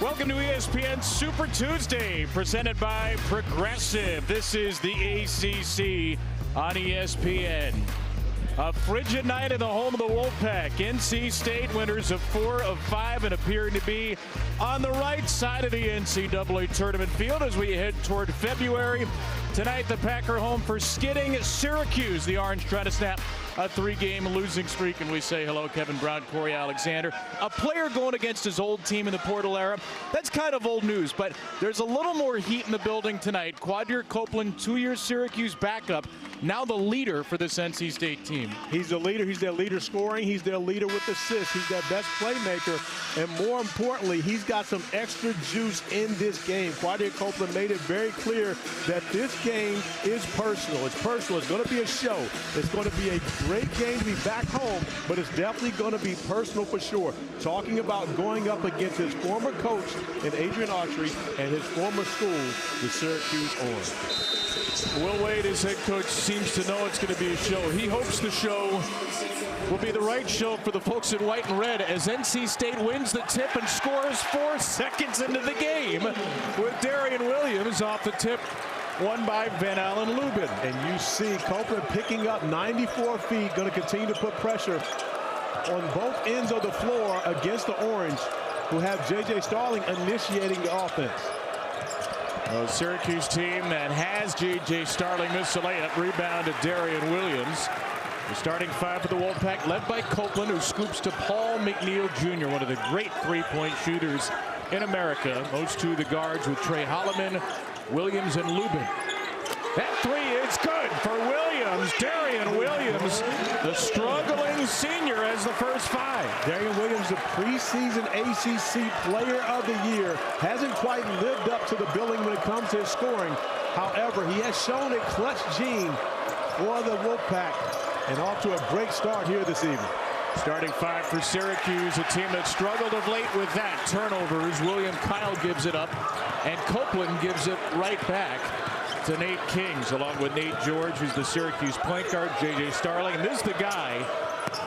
Welcome to ESPN Super Tuesday, presented by Progressive. This is the ACC on ESPN. A frigid night in the home of the Wolfpack. NC State winners of 4 of 5 and appearing to be on the right side of the NCAA tournament field as we head toward February. Tonight, the Packer home for skidding Syracuse. The Orange trying to snap a 3-game losing streak, and we say hello, Kevin Brown, Corey Alexander. A player going against his old team in the portal era. That's kind of old news, but there's a little more heat in the building tonight. Quadir Copeland, 2-year Syracuse backup, now the leader for this NC State team. He's the leader. He's their leader scoring. He's their leader with assists. He's their best playmaker. And more importantly, he's got some extra juice in this game. Quadir Copeland made it very clear that this game is personal. It's personal. It's going to be a show. It's going to be a great game to be back home, but it's definitely going to be personal for sure. Talking about going up against his former coach in Adrian Autry and his former school, the Syracuse Orange. Will Wade, his head coach, seems to know it's going to be a show. He hopes the show will be the right show for the folks in white and red as NC State wins the tip and scores 4 seconds into the game with Darian Williams off the tip, won by Van Allen Lubin. And you see Copeland picking up 94 feet, going to continue to put pressure on both ends of the floor against the Orange, who have J.J. Starling initiating the offense. The Syracuse team that has J.J. Starling miss a layup, rebound to Darian Williams. The starting 5 for the Wolfpack, led by Copeland, who scoops to Paul McNeil Jr., one of the great three-point shooters in America. Those two the guards with Trey Holloman, Williams, and Lubin. That 3 is good for Williams. Darian Williams, the struggling senior, as the first 5. Darian Williams, the preseason ACC Player of the Year, hasn't quite lived up to the billing when it comes to his scoring. However, he has shown a clutch gene for the Wolfpack and off to a great start here this evening. Starting 5 for Syracuse, a team that struggled of late with that. Turnovers. William Kyle gives it up, and Copeland gives it right back to Nate Kings, along with Nate George, who's the Syracuse point guard, J.J. Starling. And this is the guy,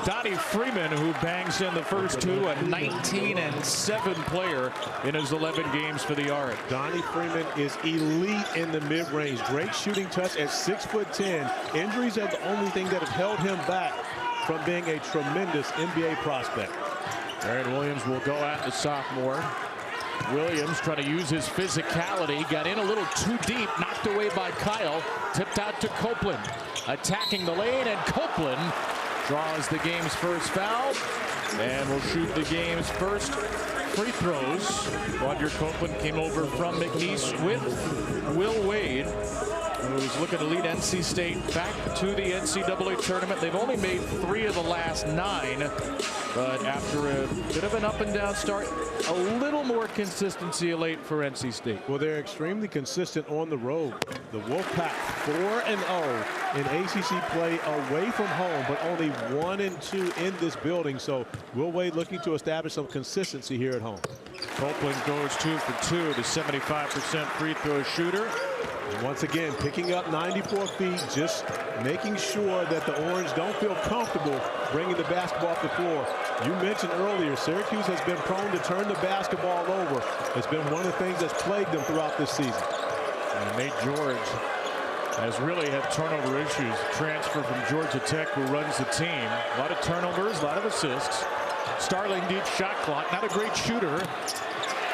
Donnie Freeman, who bangs in the first 2, a 19-7 player in his 11 games for the Orange. Donnie Freeman is elite in the mid-range. Great shooting touch at 6'10". Injuries are the only thing that have held him back from being a tremendous NBA prospect. Aaron Williams will go at the sophomore. Williams trying to use his physicality, got in a little too deep, knocked away by Kyle, tipped out to Copeland, attacking the lane, and Copeland draws the game's first foul and will shoot the game's first free throws. Quadir Copeland came over from McNeese with Will Wade, who's looking to lead NC State back to the NCAA tournament. They've only made 3 of the last 9, but after a bit of an up-and-down start, a little more consistency late for NC State. Well, they're extremely consistent on the road. The Wolfpack 4-0 in ACC play away from home, but only 1-2 in this building. So Will Wade looking to establish some consistency here at home. Copeland goes 2 for 2, the 75% free throw shooter. And once again, picking up 94 feet, just making sure that the Orange don't feel comfortable bringing the basketball off the floor. You mentioned earlier, Syracuse has been prone to turn the basketball over. It's been one of the things that's plagued them throughout this season. And Nate George has really had turnover issues. Transfer from Georgia Tech, who runs the team. A lot of turnovers, a lot of assists. Starling deep shot clock, not a great shooter.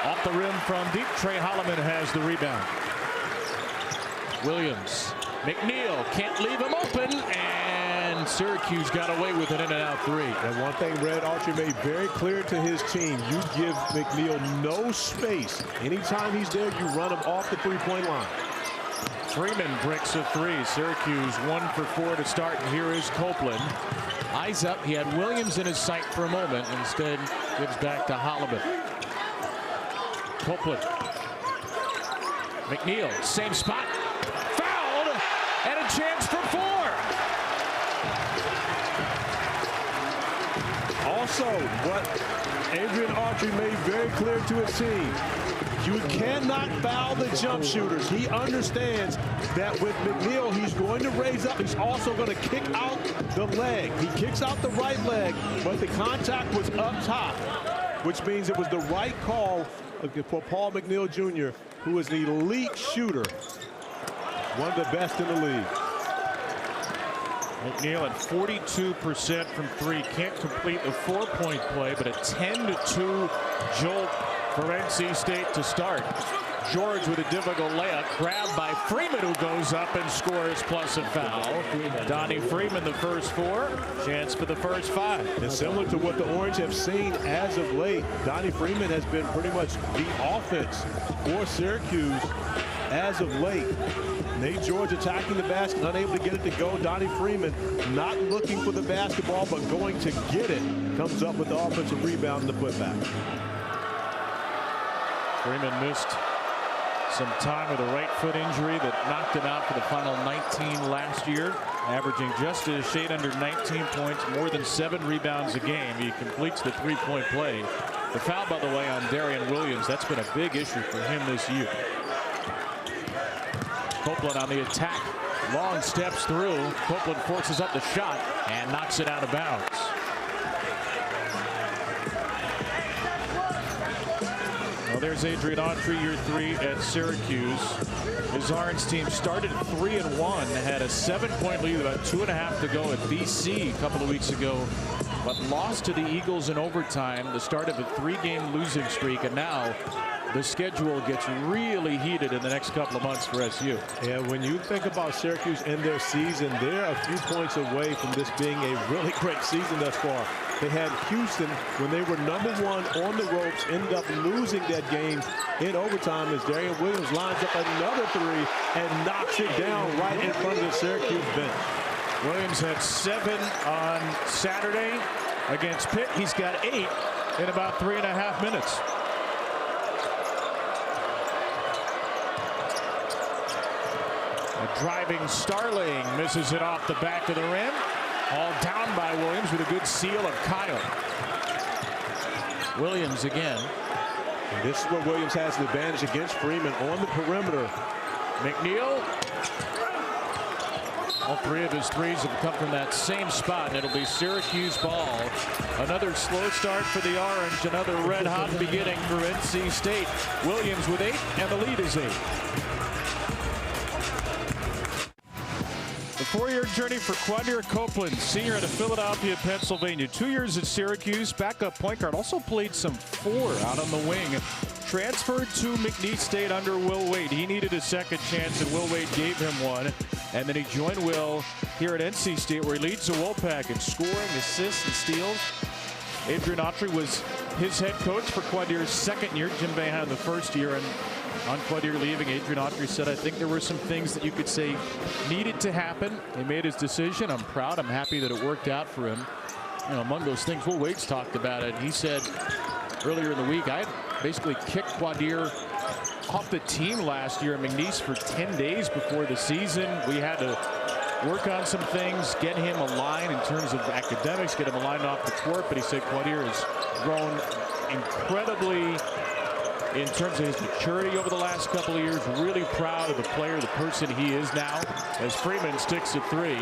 Off the rim from deep, Trey Holloman has the rebound. Williams, McNeil can't leave him open, and Syracuse got away with an in-and-out 3. And one thing Red Autry made very clear to his team, you give McNeil no space. Anytime he's there, you run him off the three-point line. Freeman bricks a 3. Syracuse 1 for 4 to start, and here is Copeland. Eyes up, he had Williams in his sight for a moment, instead gives back to Holloman. Copeland. McNeil, same spot. And a chance for 4. Also, what Adrian Autry made very clear to his team, you cannot foul the jump shooters. He understands that with McNeil, he's going to raise up. He's also going to kick out the leg. He kicks out the right leg, but the contact was up top. which means it was the right call for Paul McNeil Jr., who is an elite shooter, one of the best in the league. McNeil at 42% from three. Can't complete the 4-point play, but a 10-2 jolt for NC State to start. George with a difficult layup, grabbed by Freeman, who goes up and scores plus a foul. Donnie Freeman, the first 4, chance for the first 5. And similar to what the Orange have seen as of late, Donnie Freeman has been pretty much the offense for Syracuse as of late. Nate George attacking the basket, unable to get it to go. Donnie Freeman not looking for the basketball, but going to get it. Comes up with the offensive rebound and the putback. Freeman missed some time with a right foot injury that knocked him out for the final 19 last year, averaging just a shade under 19 points, more than 7 rebounds a game. He completes the 3-point play. The foul, by the way, on Darian Williams, that's been a big issue for him this year. Copeland on the attack, long steps through. Copeland forces up the shot and knocks it out of bounds. Well, there's Adrian Autry, year 3 at Syracuse. His Orange team started 3-1, had a 7-point lead, about 2.5 to go at BC a couple of weeks ago, but lost to the Eagles in overtime, the start of a 3-game losing streak, and now the schedule gets really heated in the next couple of months for SU. Yeah, when you think about Syracuse and their season, they're a few points away from this being a really great season thus far. They had Houston when they were #1 on the ropes, ended up losing that game in overtime as Darian Williams lines up another 3 and knocks it down right in front of the Syracuse bench. Williams had 7 on Saturday against Pitt. He's got 8 in about 3.5 minutes. A driving Starling misses it off the back of the rim. All down by Williams with a good seal of Kyle. Williams again. And this is where Williams has the advantage against Freeman on the perimeter. McNeil. All 3 of his threes have come from that same spot, and it'll be Syracuse ball. Another slow start for the Orange, another red-hot beginning for NC State. Williams with 8, and the lead is 8. The 4-year journey for Quadir Copeland, senior out of Philadelphia, Pennsylvania. 2 years at Syracuse, backup point guard. Also played some 4 out on the wing. Transferred to McNeese State under Will Wade. He needed a second chance, and Will Wade gave him one. And then he joined Will here at NC State, where he leads the Wolfpack in scoring, assists, and steals. Adrian Autry was his head coach for Quadir's 2nd year. Jim Boeheim the 1st year. And on Quadir leaving, Adrian Autry said, I think there were some things that you could say needed to happen. He made his decision. I'm proud. I'm happy that it worked out for him. You know, among those things, Will Wade's talked about it. He said earlier in the week, I basically kicked Quadir off the team last year at McNeese for 10 days before the season. We had to work on some things, get him aligned in terms of academics, get him aligned off the court. But he said Quadir has grown incredibly in terms of his maturity over the last couple of years. Really proud of the player, the person he is now, as Freeman sticks a 3.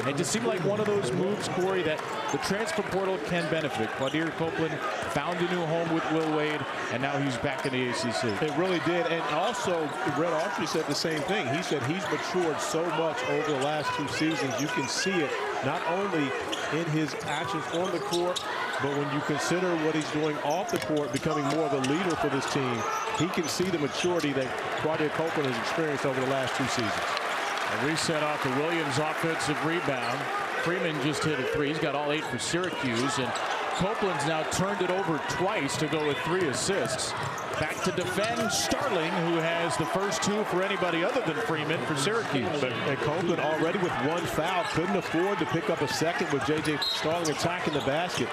It just seemed like one of those moves, Corey, that the transfer portal can benefit. Quadir Copeland found a new home with Will Wade, and now he's back in the ACC. It really did. And also, Red Autry said the same thing. He said he's matured so much over the last 2 seasons. You can see it not only in his actions on the court, but when you consider what he's doing off the court, becoming more of a leader for this team, he can see the maturity that Quadir Copeland has experienced over the last 2 seasons. A reset off the Williams offensive rebound. Freeman just hit a 3. He's got all 8 for Syracuse, and Copeland's now turned it over twice to go with 3 assists. Back to defend Starling, who has the first 2 for anybody other than Freeman for Syracuse. And Copeland already with 1 foul, couldn't afford to pick up a second with J.J. Starling attacking the basket.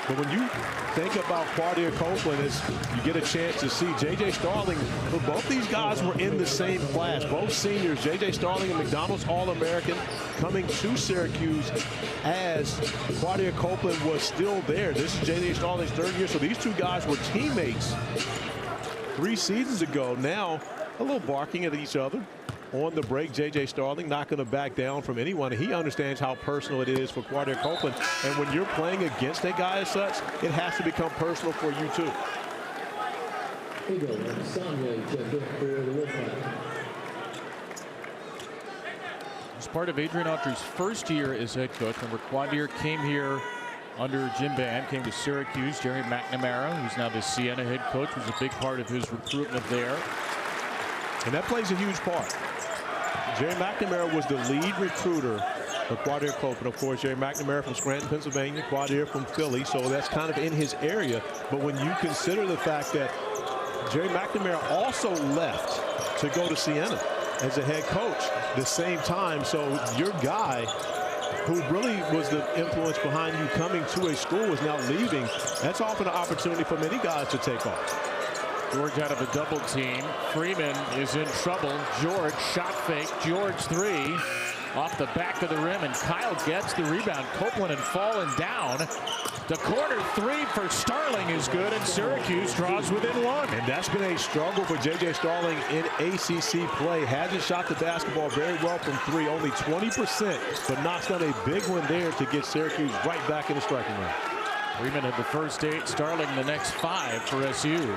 But when you think about Quadir Copeland, as you get a chance to see J.J. Starling, both these guys were in the same class, both seniors. J.J. Starling, a McDonald's All-American, coming to Syracuse as Quadir Copeland was still there. This is J.J. Starling's 3rd year, so these 2 guys were teammates 3 seasons ago. Now, a little barking at each other. on the break. J.J. Starling not going to back down from anyone. He understands how personal it is for Quadir Copeland. And when you're playing against a guy as such, it has to become personal for you too. It's part of Adrian Autry's first year as head coach. Remember, Quadir came here under Jim Bam, came to Syracuse. Jerry McNamara, who's now the Siena head coach, was a big part of his recruitment there. And that plays a huge part. Jerry McNamara was the lead recruiter for Quadir Copeland. Of course, Jerry McNamara from Scranton, Pennsylvania, Quadir from Philly, so that's kind of in his area. But when you consider the fact that Jerry McNamara also left to go to Siena as a head coach the same time, so your guy who really was the influence behind you coming to a school is now leaving. That's often an opportunity for many guys to take off. George out of a double team. Freeman is in trouble. George shot fake. George three off the back of the rim, and Kyle gets the rebound. Copeland had fallen down. The corner three for Starling is good, and Syracuse draws within one. And that's been a struggle for J.J. Starling in ACC play. Hasn't shot the basketball very well from three, only 20%, but knocks down a big one there to get Syracuse right back in the striking line. Freeman had the first 8, Starling the next 5 for SU.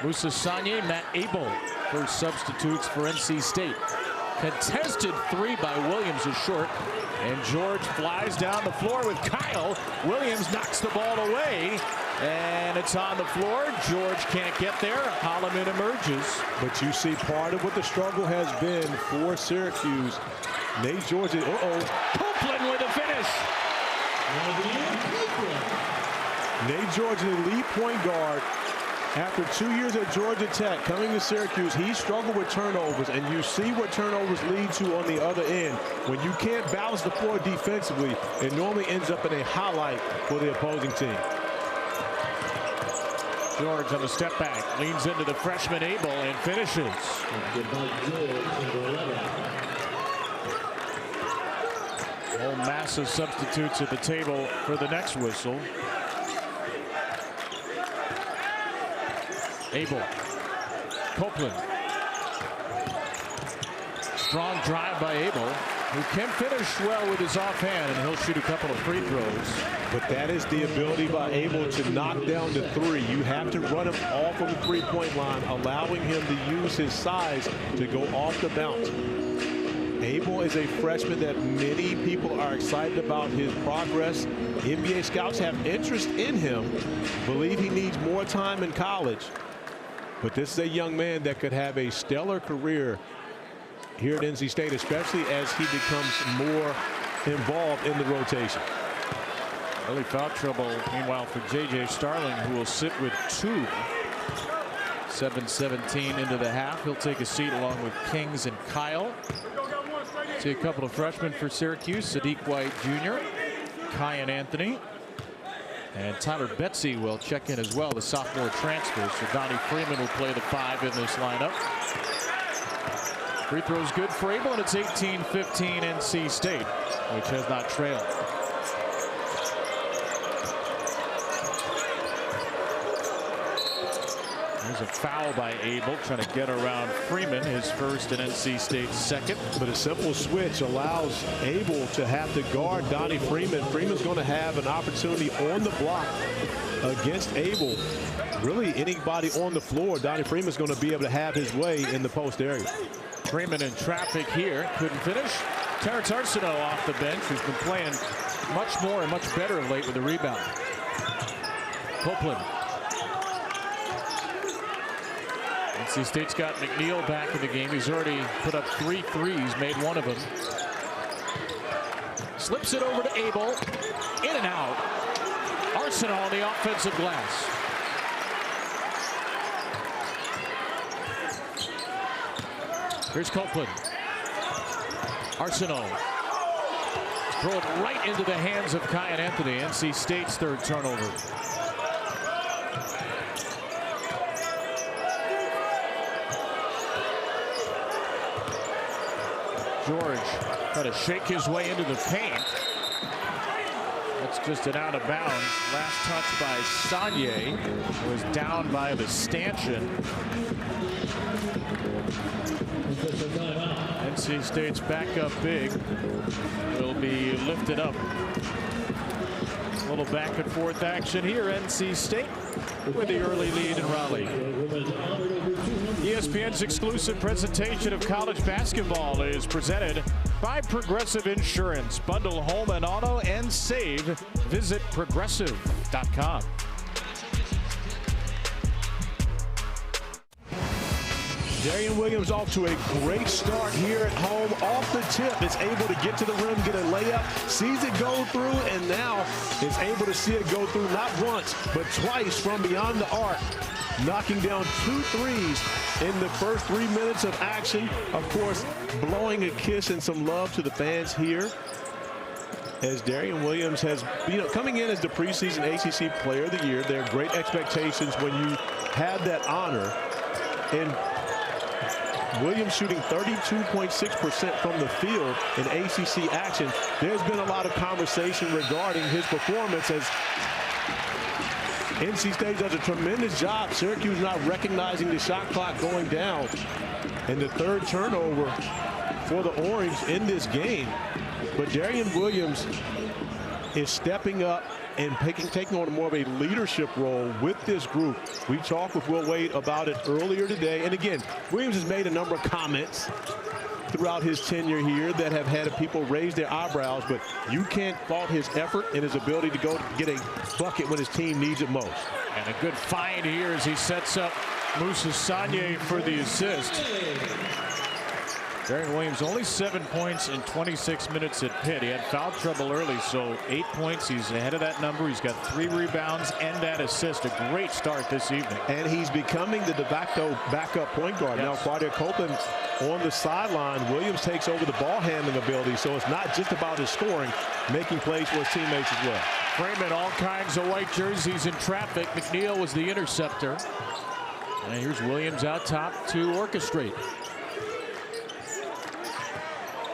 Musa Sanye, Matt Abel, first substitutes for NC State. Contested three by Williams is short, and George flies down the floor with Kyle. Williams knocks the ball away, and it's on the floor. George can't get there. Holloman emerges. But you see part of what the struggle has been for Syracuse. Nate George, Copeland with the finish. Nate George, an elite point guard. After 2 years at Georgia Tech, coming to Syracuse, he struggled with turnovers, and you see what turnovers lead to on the other end. When you can't balance the floor defensively, it normally ends up in a highlight for the opposing team. George on the step back, leans into the freshman Abel and finishes. Whole mass of substitutes at the table for the next whistle. Abel, Copeland. Strong drive by Abel, who can finish well with his offhand, and he'll shoot a couple of free throws. But that is the ability by Abel to knock down the three. You have to run him off of the three-point line, allowing him to use his size to go off the bounce. Abel is a freshman that many people are excited about his progress. NBA scouts have interest in him, believe he needs more time in college. But this is a young man that could have a stellar career here at NC State, especially as he becomes more involved in the rotation. Early foul trouble, meanwhile, for J.J. Starling, who will sit with 2. 7:17 into the half. He'll take a seat along with Kings and Kyle. See a couple of freshmen for Syracuse, Sadiq White Jr., Kyan Anthony. And Tyler Betsy will check in as well, the sophomore transfer. So Donnie Freeman will play the 5 in this lineup. Free throw's good for Abel, and it's 18-15 NC State, which has not trailed. There's a foul by Abel, trying to get around Freeman, his first and NC State's second. But a simple switch allows Abel to have to guard Donnie Freeman. Freeman's going to have an opportunity on the block against Abel. Really, anybody on the floor, Donnie Freeman's going to be able to have his way in the post area. Freeman in traffic here, couldn't finish. Terrence Arsenault off the bench, who's been playing much more and much better of late with the rebound. Copeland. NC State's got McNeil back in the game. He's already put up 3 threes, made one of them. Slips it over to Abel. In and out. Arsenault on the offensive glass. Here's Copeland. Arsenault. Throw it right into the hands of Kyan Anthony. NC State's 3rd turnover. George trying to shake his way into the paint. It's just an out of bounds. Last touch by Sanye. Was down by the stanchion. NC State's back up big. Will be lifted up. A little back and forth action here. NC State with the early lead in Raleigh. ESPN's exclusive presentation of college basketball is presented by Progressive Insurance. Bundle home and auto and save. Visit progressive.com. Darian Williams off to a great start here at home. Off the tip, is able to get to the rim, get a layup, sees it go through, and now is able to see it go through not once, but twice from beyond the arc. Knocking down 2 threes in the first 3 minutes of action. Of course, blowing a kiss and some love to the fans here, as Darian Williams has, coming in as the preseason ACC Player of the Year. There are great expectations when you have that honor. And Williams shooting 32.6% from the field in ACC action. There's been a lot of conversation regarding his performance, as NC State does a tremendous job. Syracuse not recognizing the shot clock going down. And the third turnover for the Orange in this game. But Darian Williams is stepping up and taking on more of a leadership role with this group. We talked with Will Wade about it earlier today. And again, Williams has made a number of comments throughout his tenure here that have had people raise their eyebrows, but you can't fault his effort and his ability to go get a bucket when his team needs it most. And a good find here as he sets up Moussa Sanye for the assist. Darian Williams only 7 points in 26 minutes at Pitt. He had foul trouble early, so 8 points. He's ahead of that number. He's got 3 rebounds and that assist. A great start this evening. And he's becoming the de facto backup point guard. Yes. Now, Quadir Copeland on the sideline. Williams takes over the ball handling ability, so it's not just about his scoring, making plays for his teammates as well. Freeman, all kinds of white jerseys in traffic. McNeil was the interceptor. And here's Williams out top to orchestrate.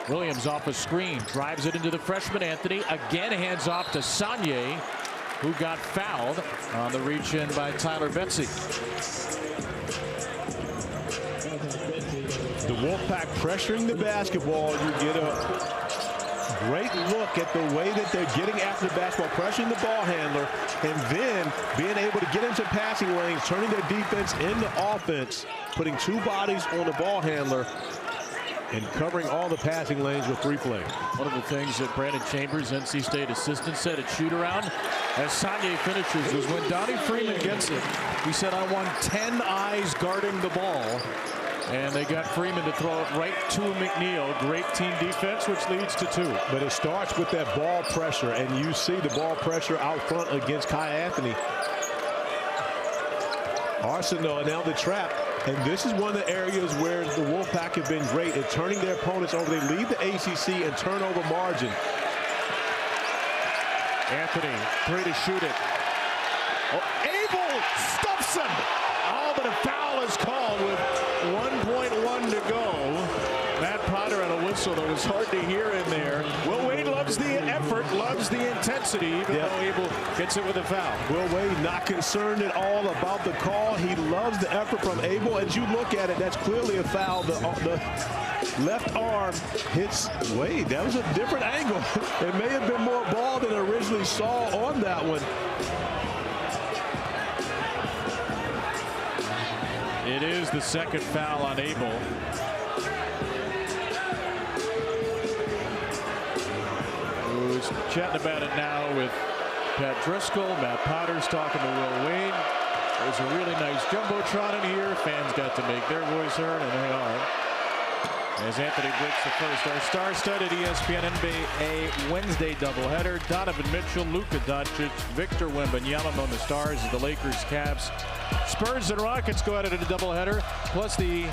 Williams off a screen, drives it into the freshman Anthony. Again, hands off to Sanye, who got fouled on the reach in by Tyler Betsy. The Wolfpack pressuring the basketball. You get a great look at the way that they're getting after the basketball, pressuring the ball handler, and then being able to get into passing lanes, turning their defense into offense, putting 2 bodies on the ball handler, and covering all the passing lanes with 3 plays. One of the things that Brandon Chambers, NC State assistant, said at shoot-around as Sanye finishes was when Donnie Freeman gets it, he said, I want 10 eyes guarding the ball. And they got Freeman to throw it right to McNeil. Great team defense, which leads to 2. But it starts with that ball pressure, and you see the ball pressure out front against Kai Anthony. Arsenal, and now the trap. And this is one of the areas where the Wolfpack have been great at turning their opponents over. They lead the ACC in turnover margin. Anthony, 3 to shoot it. Oh, Abel stuffs him. Oh, but a foul is called with 1.1 to go. Matt Potter on a whistle that was hard to hear in there. Will Wade loves the effort, loves the intensity, even though Abel gets it with a foul. Will Wade not concerned at all about the call. He loves the effort from Abel. As you look at it, that's clearly a foul. The left arm hits Wade. That was a different angle. It may have been more ball than originally saw on that one. It is the second foul on Abel. Who's chatting about it now with Pat Driscoll. Matt Potter's talking to Will Wade. There's a really nice jumbotron in here. Fans got to make their voice heard, and they are. As Anthony breaks the first, our star-studded ESPN NBA Wednesday doubleheader. Donovan Mitchell, Luka Doncic, Victor Wembanyama on the Stars as the Lakers, Cavs, Spurs, and Rockets go at it in a doubleheader. Plus the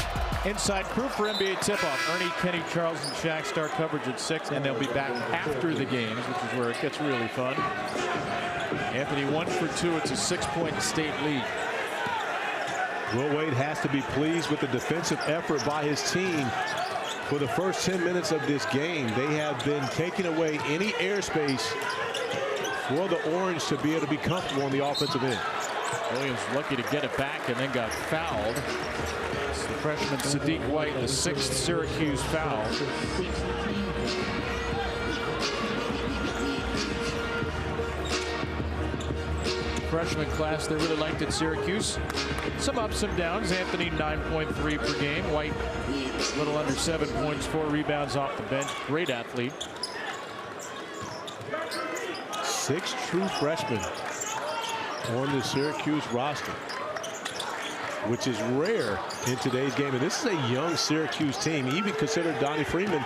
inside crew for NBA tip-off. Ernie, Kenny, Charles, and Shaq start coverage at 6, and they'll be back after the games, which is where it gets really fun. Anthony 1 for 2. It's a 6-point state lead. Will Wade has to be pleased with the defensive effort by his team. For the first 10 minutes of this game, they have been taking away any airspace for the Orange to be able to be comfortable on the offensive end. Williams lucky to get it back and then got fouled. It's the freshman Sadiq White, the 6th Syracuse foul. Freshman class they really liked at Syracuse. Some ups, some downs. Anthony 9.3 per game. White a little under 7 points, 4 rebounds off the bench. Great athlete. 6 true freshmen on the Syracuse roster, which is rare in today's game. And this is a young Syracuse team. Even considered Donnie Freeman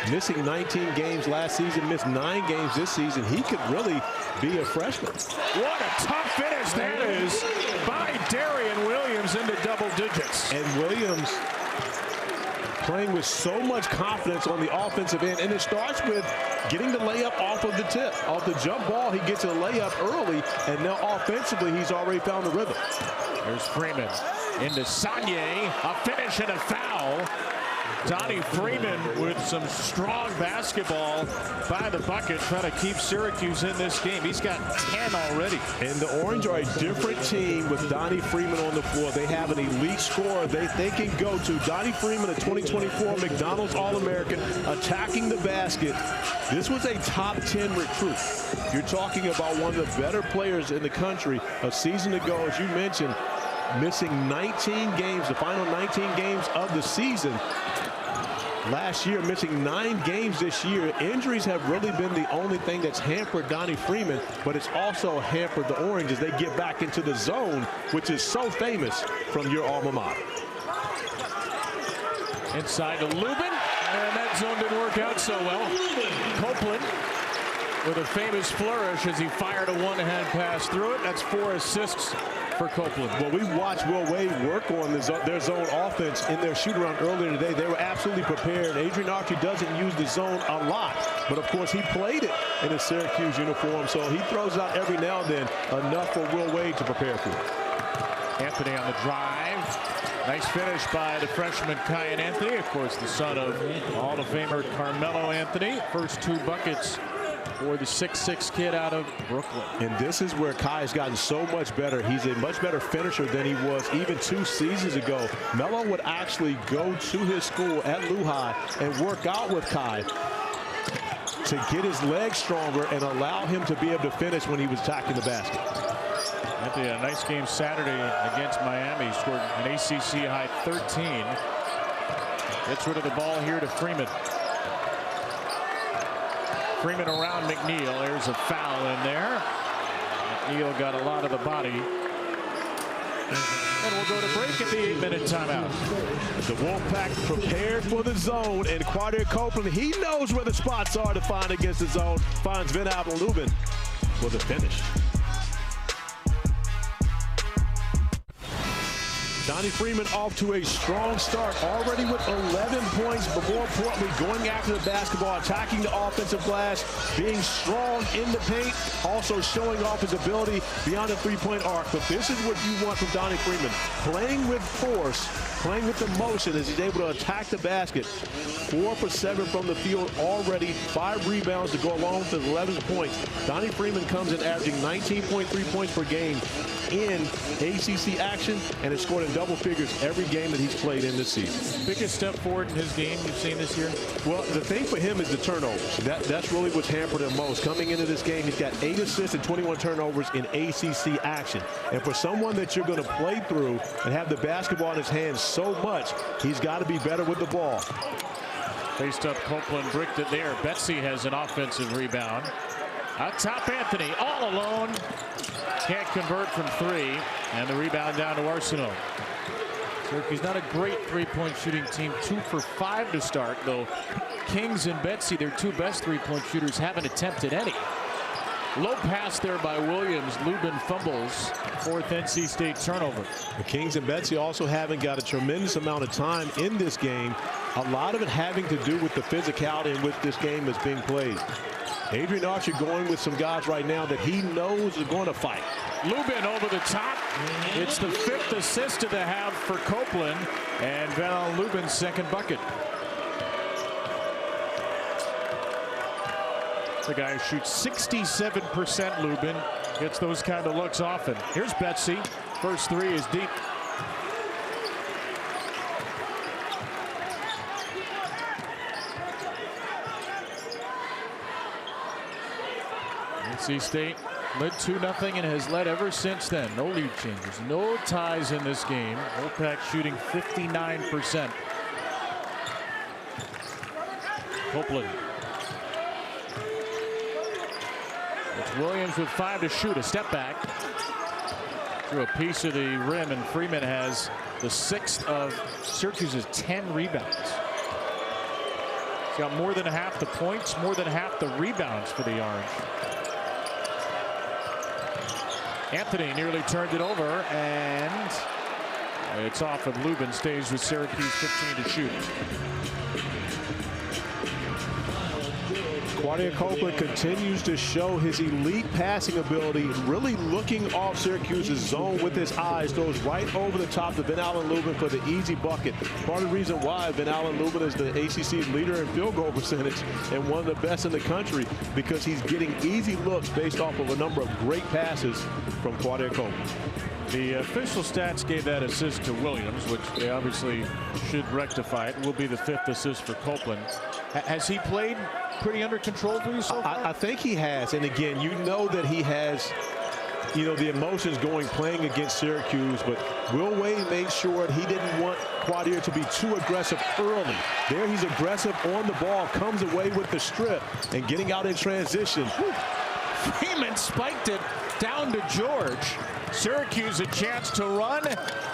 missing 19 games last season, missed 9 games this season. He could really be a freshman. What a tough finish that is by Darian Williams into double digits. And Williams playing with so much confidence on the offensive end. And it starts with getting the layup off of the tip. Off the jump ball, he gets a layup early. And now offensively, he's already found the rhythm. There's Freeman into Sanye. A finish and a foul. Donnie Freeman with some strong basketball by the bucket, trying to keep Syracuse in this game. He's got 10 already. And the Orange are a different team with Donnie Freeman on the floor. They have an elite scorer they can go to. Donnie Freeman, a 2024 McDonald's All-American, attacking the basket. This was a top 10 recruit. You're talking about one of the better players in the country. A season ago, as you mentioned, missing 19 games, the final 19 games of the season. Last year, missing 9 games this year. Injuries have really been the only thing that's hampered Donnie Freeman, but it's also hampered the Orange as they get back into the zone, which is so famous from your alma mater. Inside to Lubin, and that zone didn't work out so well. Copeland with a famous flourish as he fired a one-hand pass through it. That's 4 assists for Copeland. Well, we watched Will Wade work on their zone offense in their shoot-around earlier today. They were absolutely prepared. Adrian Archie doesn't use the zone a lot, but of course he played it in a Syracuse uniform, so he throws out every now and then enough for Will Wade to prepare for it. Anthony on the drive. Nice finish by the freshman Kyan Anthony, of course the son of Hall of Famer Carmelo Anthony. First 2 buckets for the 6'6" kid out of Brooklyn. And this is where Kai has gotten so much better. He's a much better finisher than he was even 2 seasons ago. Melo would actually go to his school at Lehigh and work out with Kai to get his legs stronger and allow him to be able to finish when he was attacking the basket. Anthony, a nice game Saturday against Miami. He scored an ACC high 13. Gets rid of the ball here to Freeman. Freeman around McNeil. There's a foul in there. McNeil got a lot of the body. And we'll go to break at the 8-minute timeout. The Wolfpack prepared for the zone, and Quadir Copeland, he knows where the spots are to find against the zone. Finds Van Lubin for the finish. Donnie Freeman off to a strong start, already with 11 points, but more importantly, going after the basketball, attacking the offensive glass, being strong in the paint, also showing off his ability beyond the three-point arc. But this is what you want from Donnie Freeman, playing with force, playing with emotion as he's able to attack the basket. 4 for 7 from the field already, 5 rebounds to go along with his 11 points. Donnie Freeman comes in averaging 19.3 points per game in ACC action, and has scored in double figures every game that he's played in this season. Biggest step forward in his game you've seen this year? Well, the thing for him is the turnovers. That's really what's hampered him most. Coming into this game, he's got 8 assists and 21 turnovers in ACC action. And for someone that you're going to play through and have the basketball in his hands so much, he's got to be better with the ball. Faced up Copeland, bricked it there. Betsy has an offensive rebound. Out top, Anthony all alone. Can't convert from 3, and the rebound down to Arsenal. Syracuse not a great three-point shooting team. 2 for 5 to start, though. Kings and Betsy, their 2 best three-point shooters, haven't attempted any. Low pass there by Williams. Lubin fumbles. 4th NC State turnover. The Kings and Betsy also haven't got a tremendous amount of time in this game. A lot of it having to do with the physicality in which this game is being played. Adrian Archie going with some guys right now that he knows are going to fight. Lubin over the top. It's the 5th assist of the half for Copeland, and Van Lubin's 2nd bucket. The guy who shoots 67%, Lubin. Gets those kind of looks often. Here's Betsy. First three is deep. NC State led 2-0 and has led ever since then. No lead changes, no ties in this game. Wolfpack shooting 59%. Copeland. It's Williams with 5 to shoot. A step back through a piece of the rim, and Freeman has the 6th of Syracuse's 10 rebounds. He's got more than half the points, more than half the rebounds for the Orange. Anthony nearly turned it over, and it's off, and Lubin stays with Syracuse. 15 to shoot. Quadir Copeland continues to show his elite passing ability, really looking off Syracuse's zone with his eyes, throws right over the top to Van Allen Lubin for the easy bucket. Part of the reason why Van Allen Lubin is the ACC leader in field goal percentage and one of the best in the country, because he's getting easy looks based off of a number of great passes from Quadir Copeland. The official stats gave that assist to Williams, which they obviously should rectify. It will be the 5th assist for Copeland. Has he played pretty under control for you so far? I think he has. And again, you know that he has, you know, the emotions going playing against Syracuse, but Will Wade made sure he didn't want Quadir to be too aggressive early. There he's aggressive on the ball, comes away with the strip and getting out in transition. Freeman spiked it down to George. Syracuse a chance to run,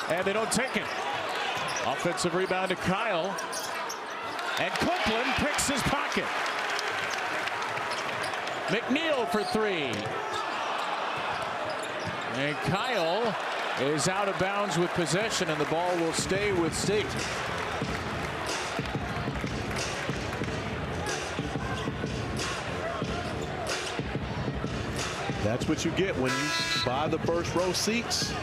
and they don't take it. Offensive rebound to Kyle. And Copeland picks his pocket. McNeil for 3. And Kyle is out of bounds with possession, and the ball will stay with State. That's what you get when you buy the first row seats.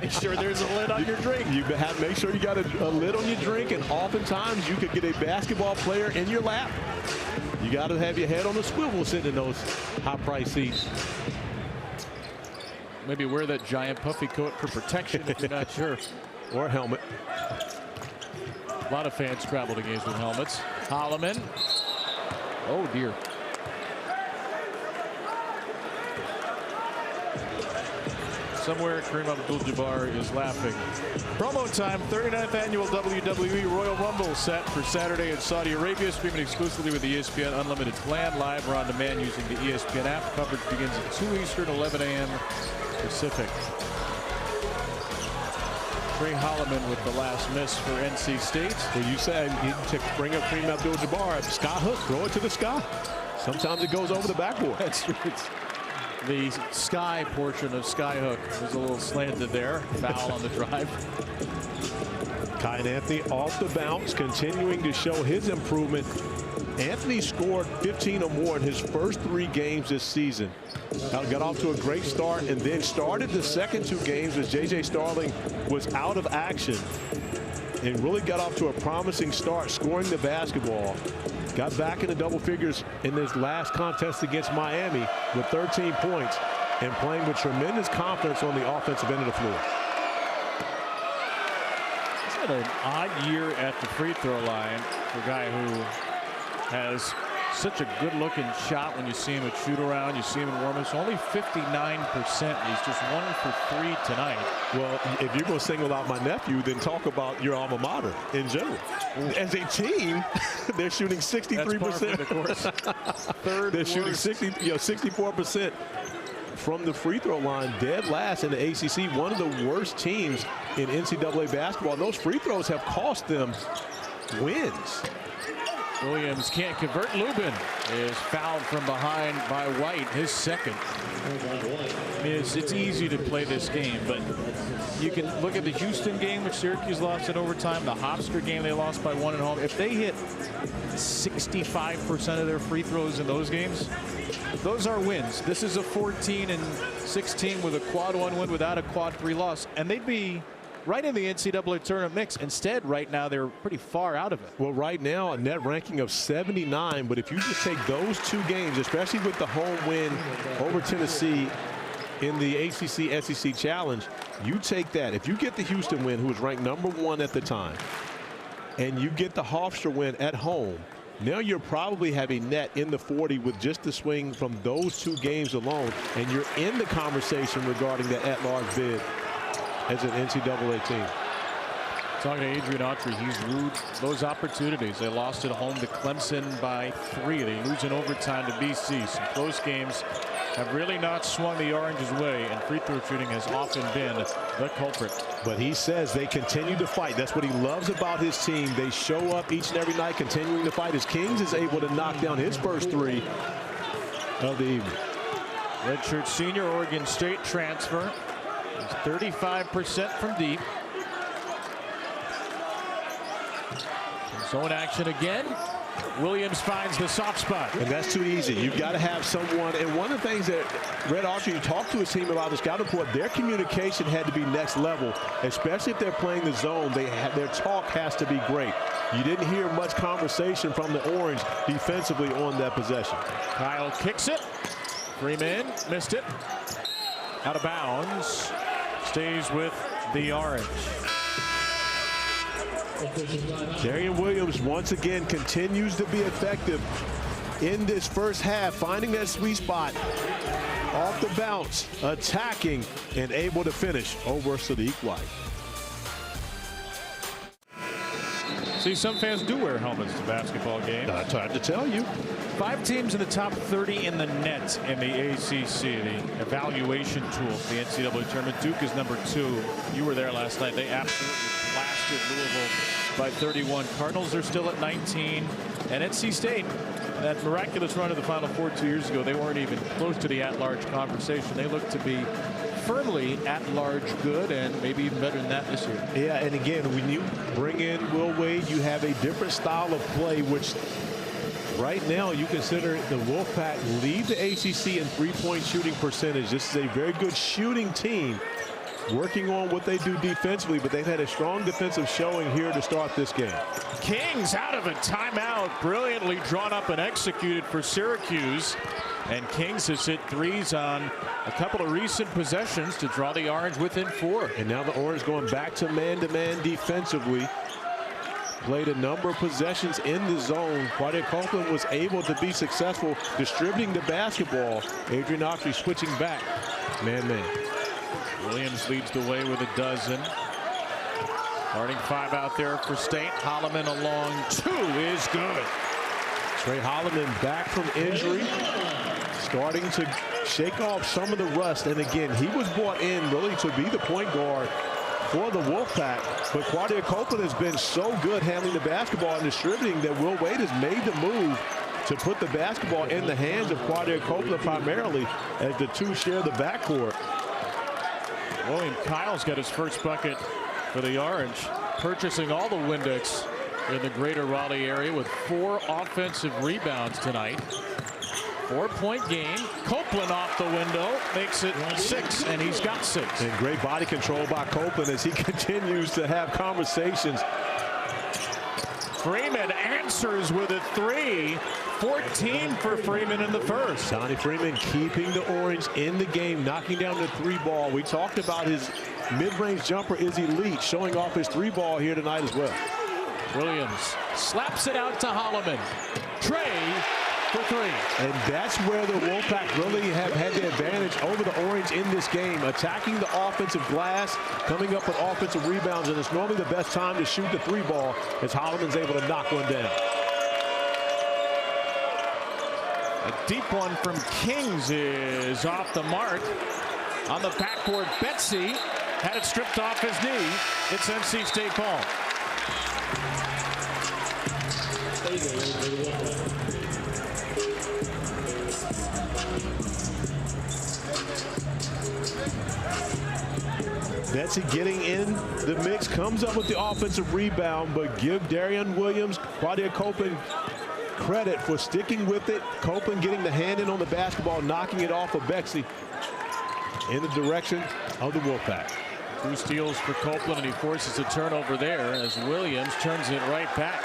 Make sure there's a lid on your drink. You have make sure you got a lid on your drink, and oftentimes you could get a basketball player in your lap. You got to have your head on the swivel sitting in those high-priced seats. Maybe wear that giant puffy coat for protection if you're not sure. Or a helmet. A lot of fans travel to games with helmets. Holloman. Oh dear. Somewhere Kareem Abdul-Jabbar is laughing. Promo time, 39th annual WWE Royal Rumble set for Saturday in Saudi Arabia, streaming exclusively with the ESPN Unlimited plan, live or on demand using the ESPN app. Coverage begins at 2 Eastern, 11 a.m. Pacific. Trey Holloman with the last miss for NC State. Well, you said you bring up Kareem Abdul-Jabbar, sky hook, throw it to the sky. Sometimes it goes over the backboard. That's true. The sky portion of Skyhook was a little slanted there. Foul on the drive. Kai and Anthony off the bounce, continuing to show his improvement. Anthony scored 15 or more in his first 3 games this season. Got off to a great start and then started the second 2 games as J.J. Starling was out of action, and really got off to a promising start, scoring the basketball. Got back into double figures in this last contest against Miami with 13 points and playing with tremendous confidence on the offensive end of the floor. He's had an odd year at the free throw line for a guy who has such a good-looking shot when you see him at shoot-around. You see him in warm-ups. Only 59%. He's just 1 for 3 tonight. Well, if you're going to single out my nephew, then talk about your alma mater in general. As a team, they're shooting 63%. Of course. Third they're shooting 64% from the free throw line, dead last in the ACC. One of the worst teams in NCAA basketball. And those free throws have cost them wins. Williams can't convert. Lubin is fouled from behind by White, his second. I mean, it's easy to play this game, but you can look at the Houston game, which Syracuse lost in overtime, the Hofstra game they lost by 1 at home. If they hit 65% of their free throws in those games, those are wins. This is a 14-16 with a quad 1 win without a quad 3 loss, and they'd be right in the NCAA tournament mix. Instead, right now, they're pretty far out of it. Well, right now, a net ranking of 79. But if you just take those 2 games, especially with the home win over Tennessee in the ACC SEC Challenge, you take that. If you get the Houston win, who was ranked #1 at the time, and you get the Hofstra win at home, now you're probably having net in the 40 with just the swing from those 2 games alone, and you're in the conversation regarding the at-large bid as an NCAA team. Talking to Adrian Autry, he's ruled those opportunities. They lost at home to Clemson by 3. They lose in overtime to BC. Some close games have really not swung the Orange's way, and free throw shooting has often been the culprit. But he says they continue to fight. That's what he loves about his team. They show up each and every night continuing to fight, as Kings is able to knock down his first 3 of the evening. Redshirt senior, Oregon State transfer. He's 35% from deep. Zone action again. Williams finds the soft spot. And that's too easy. You've got to have someone. And one of the things that Red Autry talked to his team about the scouting report, their communication had to be next level, especially if they're playing the zone. Their talk has to be great. You didn't hear much conversation from the Orange defensively on that possession. Kyle kicks it. Freeman missed it. Out of bounds. Stays with the Orange. Darian Williams once again continues to be effective in this first half, finding that sweet spot off the bounce, attacking, and able to finish over Sadiq White. See, some fans do wear helmets to basketball games. It's hard to tell you. 5 teams in the top 30 in the net in the ACC, the evaluation tool for the NCAA tournament. Duke is #2. You were there last night. They absolutely blasted Louisville by 31. Cardinals are still at 19. And NC State, that miraculous run to the Final Four 2 years ago, they weren't even close to the at-large conversation. They look to be firmly at-large good, and maybe even better than that this year. Yeah, and again, when you bring in Will Wade, you have a different style of play, which right now you consider the Wolfpack lead the ACC in 3-point shooting percentage. This is a very good shooting team, working on what they do defensively, but they've had a strong defensive showing here to start this game. Kings out of a timeout, brilliantly drawn up and executed for Syracuse. And Kings has hit 3s on a couple of recent possessions to draw the Orange within 4. And now the Orange going back to man-to-man defensively. Played a number of possessions in the zone. Quadir Copeland was able to be successful distributing the basketball. Adrian Autry switching back man-man. Williams leads the way with a dozen. Starting 5 out there for State. Holloman along 2 is good. Trey Holloman back from injury, starting to shake off some of the rust. And again, he was brought in really to be the point guard for the Wolfpack. But Quadir Copeland has been so good handling the basketball and distributing that Will Wade has made the move to put the basketball in the hands of Quadir Copeland primarily, as the 2 share the backcourt. William Kyle's got his first bucket for the Orange, purchasing all the Windex in the greater Raleigh area with 4 offensive rebounds tonight. 4-point game. Copeland off the window makes it 6, and he's got 6. And great body control by Copeland as he continues to have conversations. Freeman answers with a 3. 14 for Freeman in the first. Donnie Freeman keeping the Orange in the game, knocking down the 3 ball. We talked about his mid-range jumper is elite, showing off his 3 ball here tonight as well. Williams slaps it out to Holloman. Trey for 3. And that's where the Wolfpack really have had the advantage over the Orange in this game, attacking the offensive glass, coming up with offensive rebounds, and it's normally the best time to shoot the 3 ball as Holloman's able to knock one down. A deep one from Kings is off the mark. On the backboard, Betsy had it stripped off his knee. It's NC State ball. Betsy getting in the mix, comes up with the offensive rebound, but give Darian Williams, Quadir Copeland credit for sticking with it. Copeland getting the hand in on the basketball, knocking it off of Betsy in the direction of the Wolfpack. 2 steals for Copeland, and he forces a turnover there as Williams turns it right back.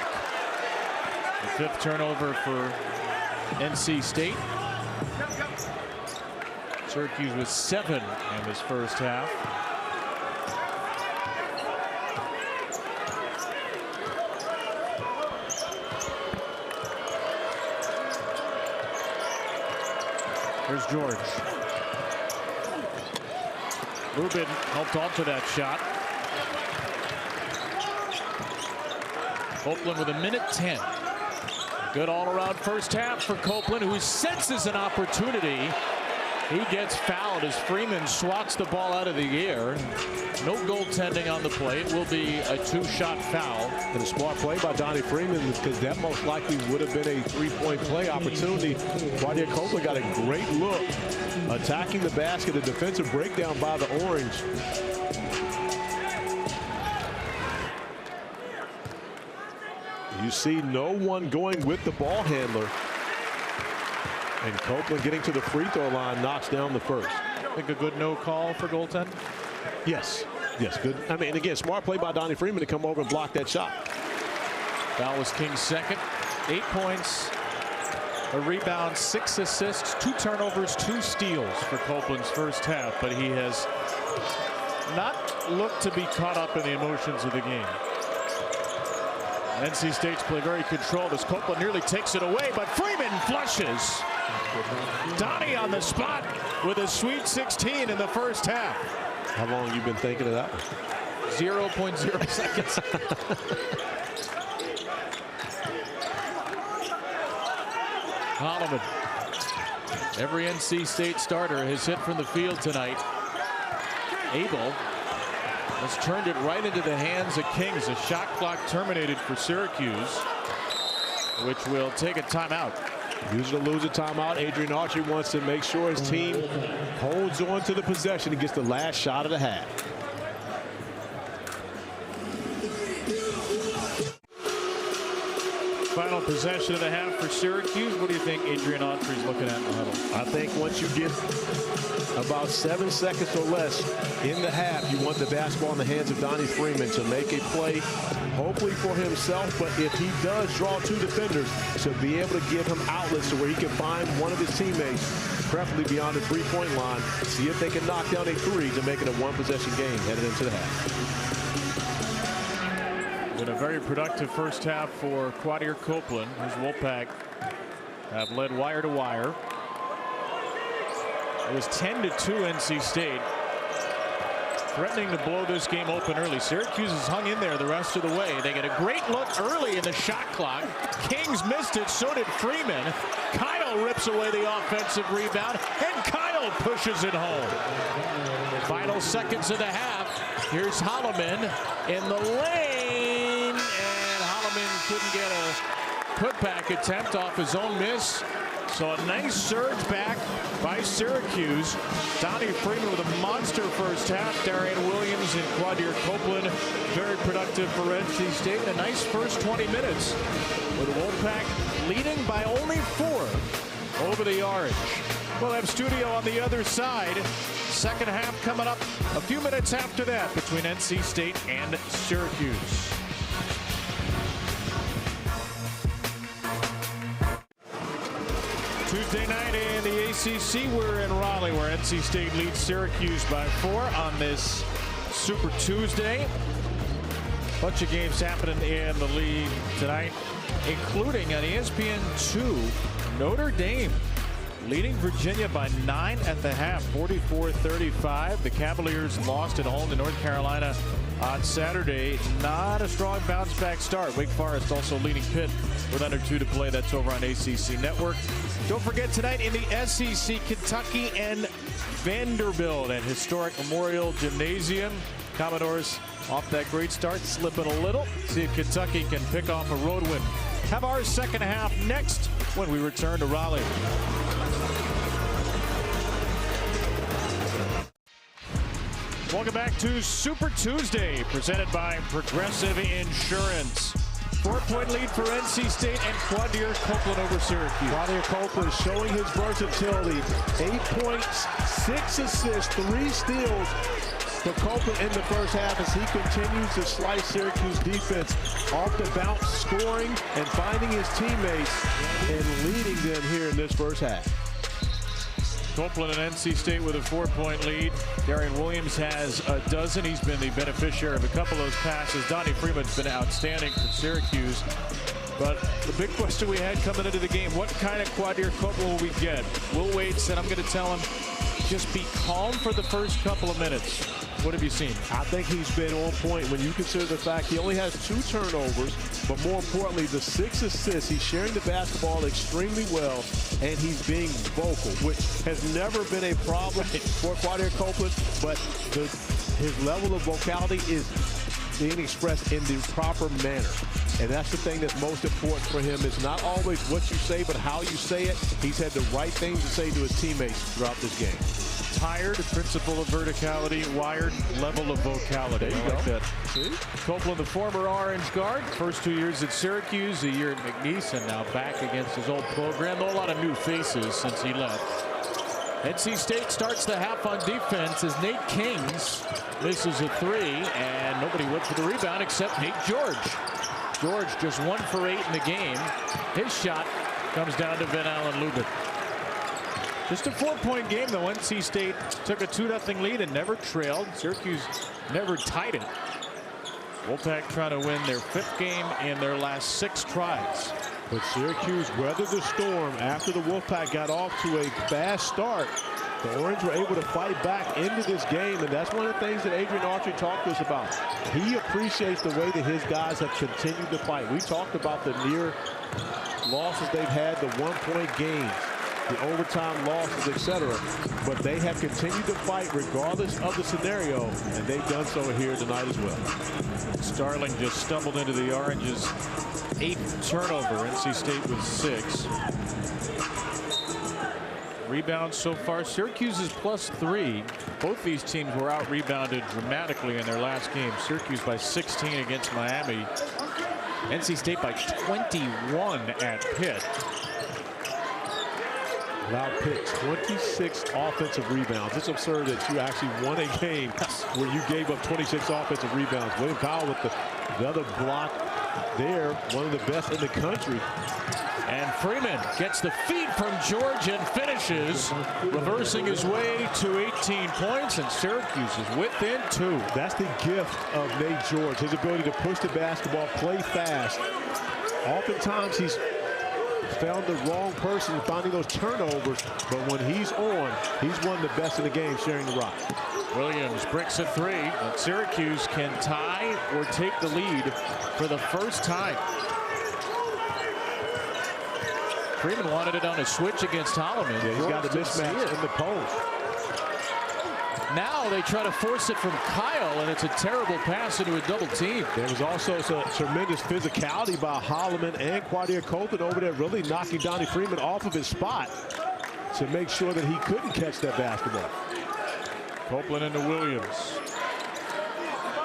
The 5th turnover for NC State. Syracuse with 7 in this first half. Here's George. Rubin helped alter that shot. Copeland with 1:10. Good all-around first half for Copeland, who senses an opportunity. He gets fouled as Freeman swats the ball out of the air. No goaltending on the play. It will be a 2-shot foul. And a smart play by Donnie Freeman, because that most likely would have been a 3-point play opportunity. Quadir Copeland got a great look attacking the basket. A defensive breakdown by the Orange. You see no one going with the ball handler. And Copeland getting to the free throw line knocks down the first. I think a good no call for goaltending. Yes. Yes, good. I mean, again, smart play by Donnie Freeman to come over and block that shot. That was King's 2nd. 8 points, a rebound, 6 assists, 2 turnovers, 2 steals for Copeland's first half. But he has not looked to be caught up in the emotions of the game. NC State's play very controlled as Copeland nearly takes it away, but Freeman flushes. Donnie on the spot with a sweet 16 in the first half. How long have you been thinking of that? 0.0 seconds. Holloman. Every NC State starter has hit from the field tonight. Abel has turned it right into the hands of Kings. A shot clock terminated for Syracuse, which will take a timeout. Use it to lose a timeout. Adrian Archie wants to make sure his team holds on to the possession and gets the last shot of the half. Final possession of the half for Syracuse. What do you think Adrian Autry's looking at in the huddle? I think once you get about 7 seconds or less in the half, you want the basketball in the hands of Donnie Freeman to make a play, hopefully for himself, but if he does draw 2 defenders, to be able to give him outlets to where he can find one of his teammates, preferably beyond the 3-point line, see if they can knock down a 3 to make it a 1-possession game headed into the half. Been a very productive first half for Quadir Copeland, whose Wolfpack have led wire to wire. It was 10-2 NC State, threatening to blow this game open early. Syracuse has hung in there the rest of the way. They get a great look early in the shot clock. Kings missed it, so did Freeman. Kyle rips away the offensive rebound, and Kyle pushes it home. Final seconds of the half. Here's Holloman in the lane, and Holloman couldn't get a putback attempt off his own miss. So a nice surge back by Syracuse. Donnie Freeman with a monster first half. Darian Williams and Quadir Copeland very productive for NC State. A nice first 20 minutes with the Wolfpack leading by only 4 over the Orange. We'll have studio on the other side. Second half coming up a few minutes after that between NC State and Syracuse. Tuesday night in the ACC, we're in Raleigh, where NC State leads Syracuse by 4 on this Super Tuesday. Bunch of games happening in the league tonight, including on ESPN 2, Notre Dame leading Virginia by 9 at the half, 44-35. The Cavaliers lost at home to North Carolina on Saturday. Not a strong bounce back start. Wake Forest also leading Pitt with under 2 to play. That's over on ACC Network. Don't forget tonight in the SEC, Kentucky and Vanderbilt at historic Memorial Gymnasium. Commodores off that great start, slipping a little. See if Kentucky can pick off a road win. Have our second half next when we return to Raleigh. Welcome back to Super Tuesday, presented by Progressive Insurance. 4-point lead for NC State and Quadir Copeland over Syracuse. Quadir Copeland showing his versatility. 8 points, 6 assists, 3 steals. for Copeland in the first half as he continues to slice Syracuse defense off the bounce, scoring and finding his teammates and leading them here in this first half. Copeland and NC State with a 4-point lead. Darian Williams has a dozen. He's been the beneficiary of a couple of those passes. Donnie Freeman's been outstanding for Syracuse. But the big question we had coming into the game, what kind of Quadir Copeland will we get? Will Wade said, I'm going to tell him, just be calm for the first couple of minutes. What have you seen? I think he's been on point when you consider the fact he only has 2 turnovers, but more importantly, the 6 assists. He's sharing the basketball extremely well, and he's being vocal, which has never been a problem for Quadir Copeland, but his level of vocality is being expressed in the proper manner. And that's the thing that's most important for him. It's not always what you say, but how you say it. He's had the right things to say to his teammates throughout this game. Tired, principle of verticality, wired, level of vocality. There you go. Like that. See? Copeland, the former Orange guard, first 2 years at Syracuse, a year at McNeese, and now back against his old program. Though a lot of new faces since he left. NC State starts the half on defense as Nate Kings misses a 3, and nobody went for the rebound except Nate George. George just 1 for 8 in the game. His shot comes down to Van Allen Lubin. Just a 4-point game, though. NC State took a 2-0 lead and never trailed. Syracuse never tied it. Wolfpack trying to win their 5th game in their last 6 tries. But Syracuse weathered the storm after the Wolfpack got off to a fast start. The Orange were able to fight back into this game, and that's one of the things that Adrian Autry talked to us about. He appreciates the way that his guys have continued to fight. We talked about the near losses they've had, the 1-point games, the overtime losses, etc. But they have continued to fight regardless of the scenario, and they've done so here tonight as well. Starling just stumbled into the Orange's 8th turnover. NC State with 6. Rebounds so far, Syracuse is +3. Both these teams were out rebounded dramatically in their last game. Syracuse by 16 against Miami. NC State by 21 at Pitt. Allowed Pitt 26 offensive rebounds. It's absurd that you actually won a game where you gave up 26 offensive rebounds. William Powell with the other block there, one of the best in the country. And Freeman gets the feed from George and finishes, reversing his way to 18 points, and Syracuse is within 2. That's the gift of Nate George, his ability to push the basketball, play fast. Oftentimes he's found the wrong person finding those turnovers, but when he's on, he's one of the best in the game sharing the rock. Williams bricks a 3, but Syracuse can tie or take the lead for the first time. Freeman wanted it on a switch against Holloman. Yeah, he's got the mismatch in the post. Now they try to force it from Kyle, and it's a terrible pass into a double team. There was also some tremendous physicality by Holloman and Quadir Copeland over there, really knocking Donnie Freeman off of his spot to make sure that he couldn't catch that basketball. Copeland into Williams.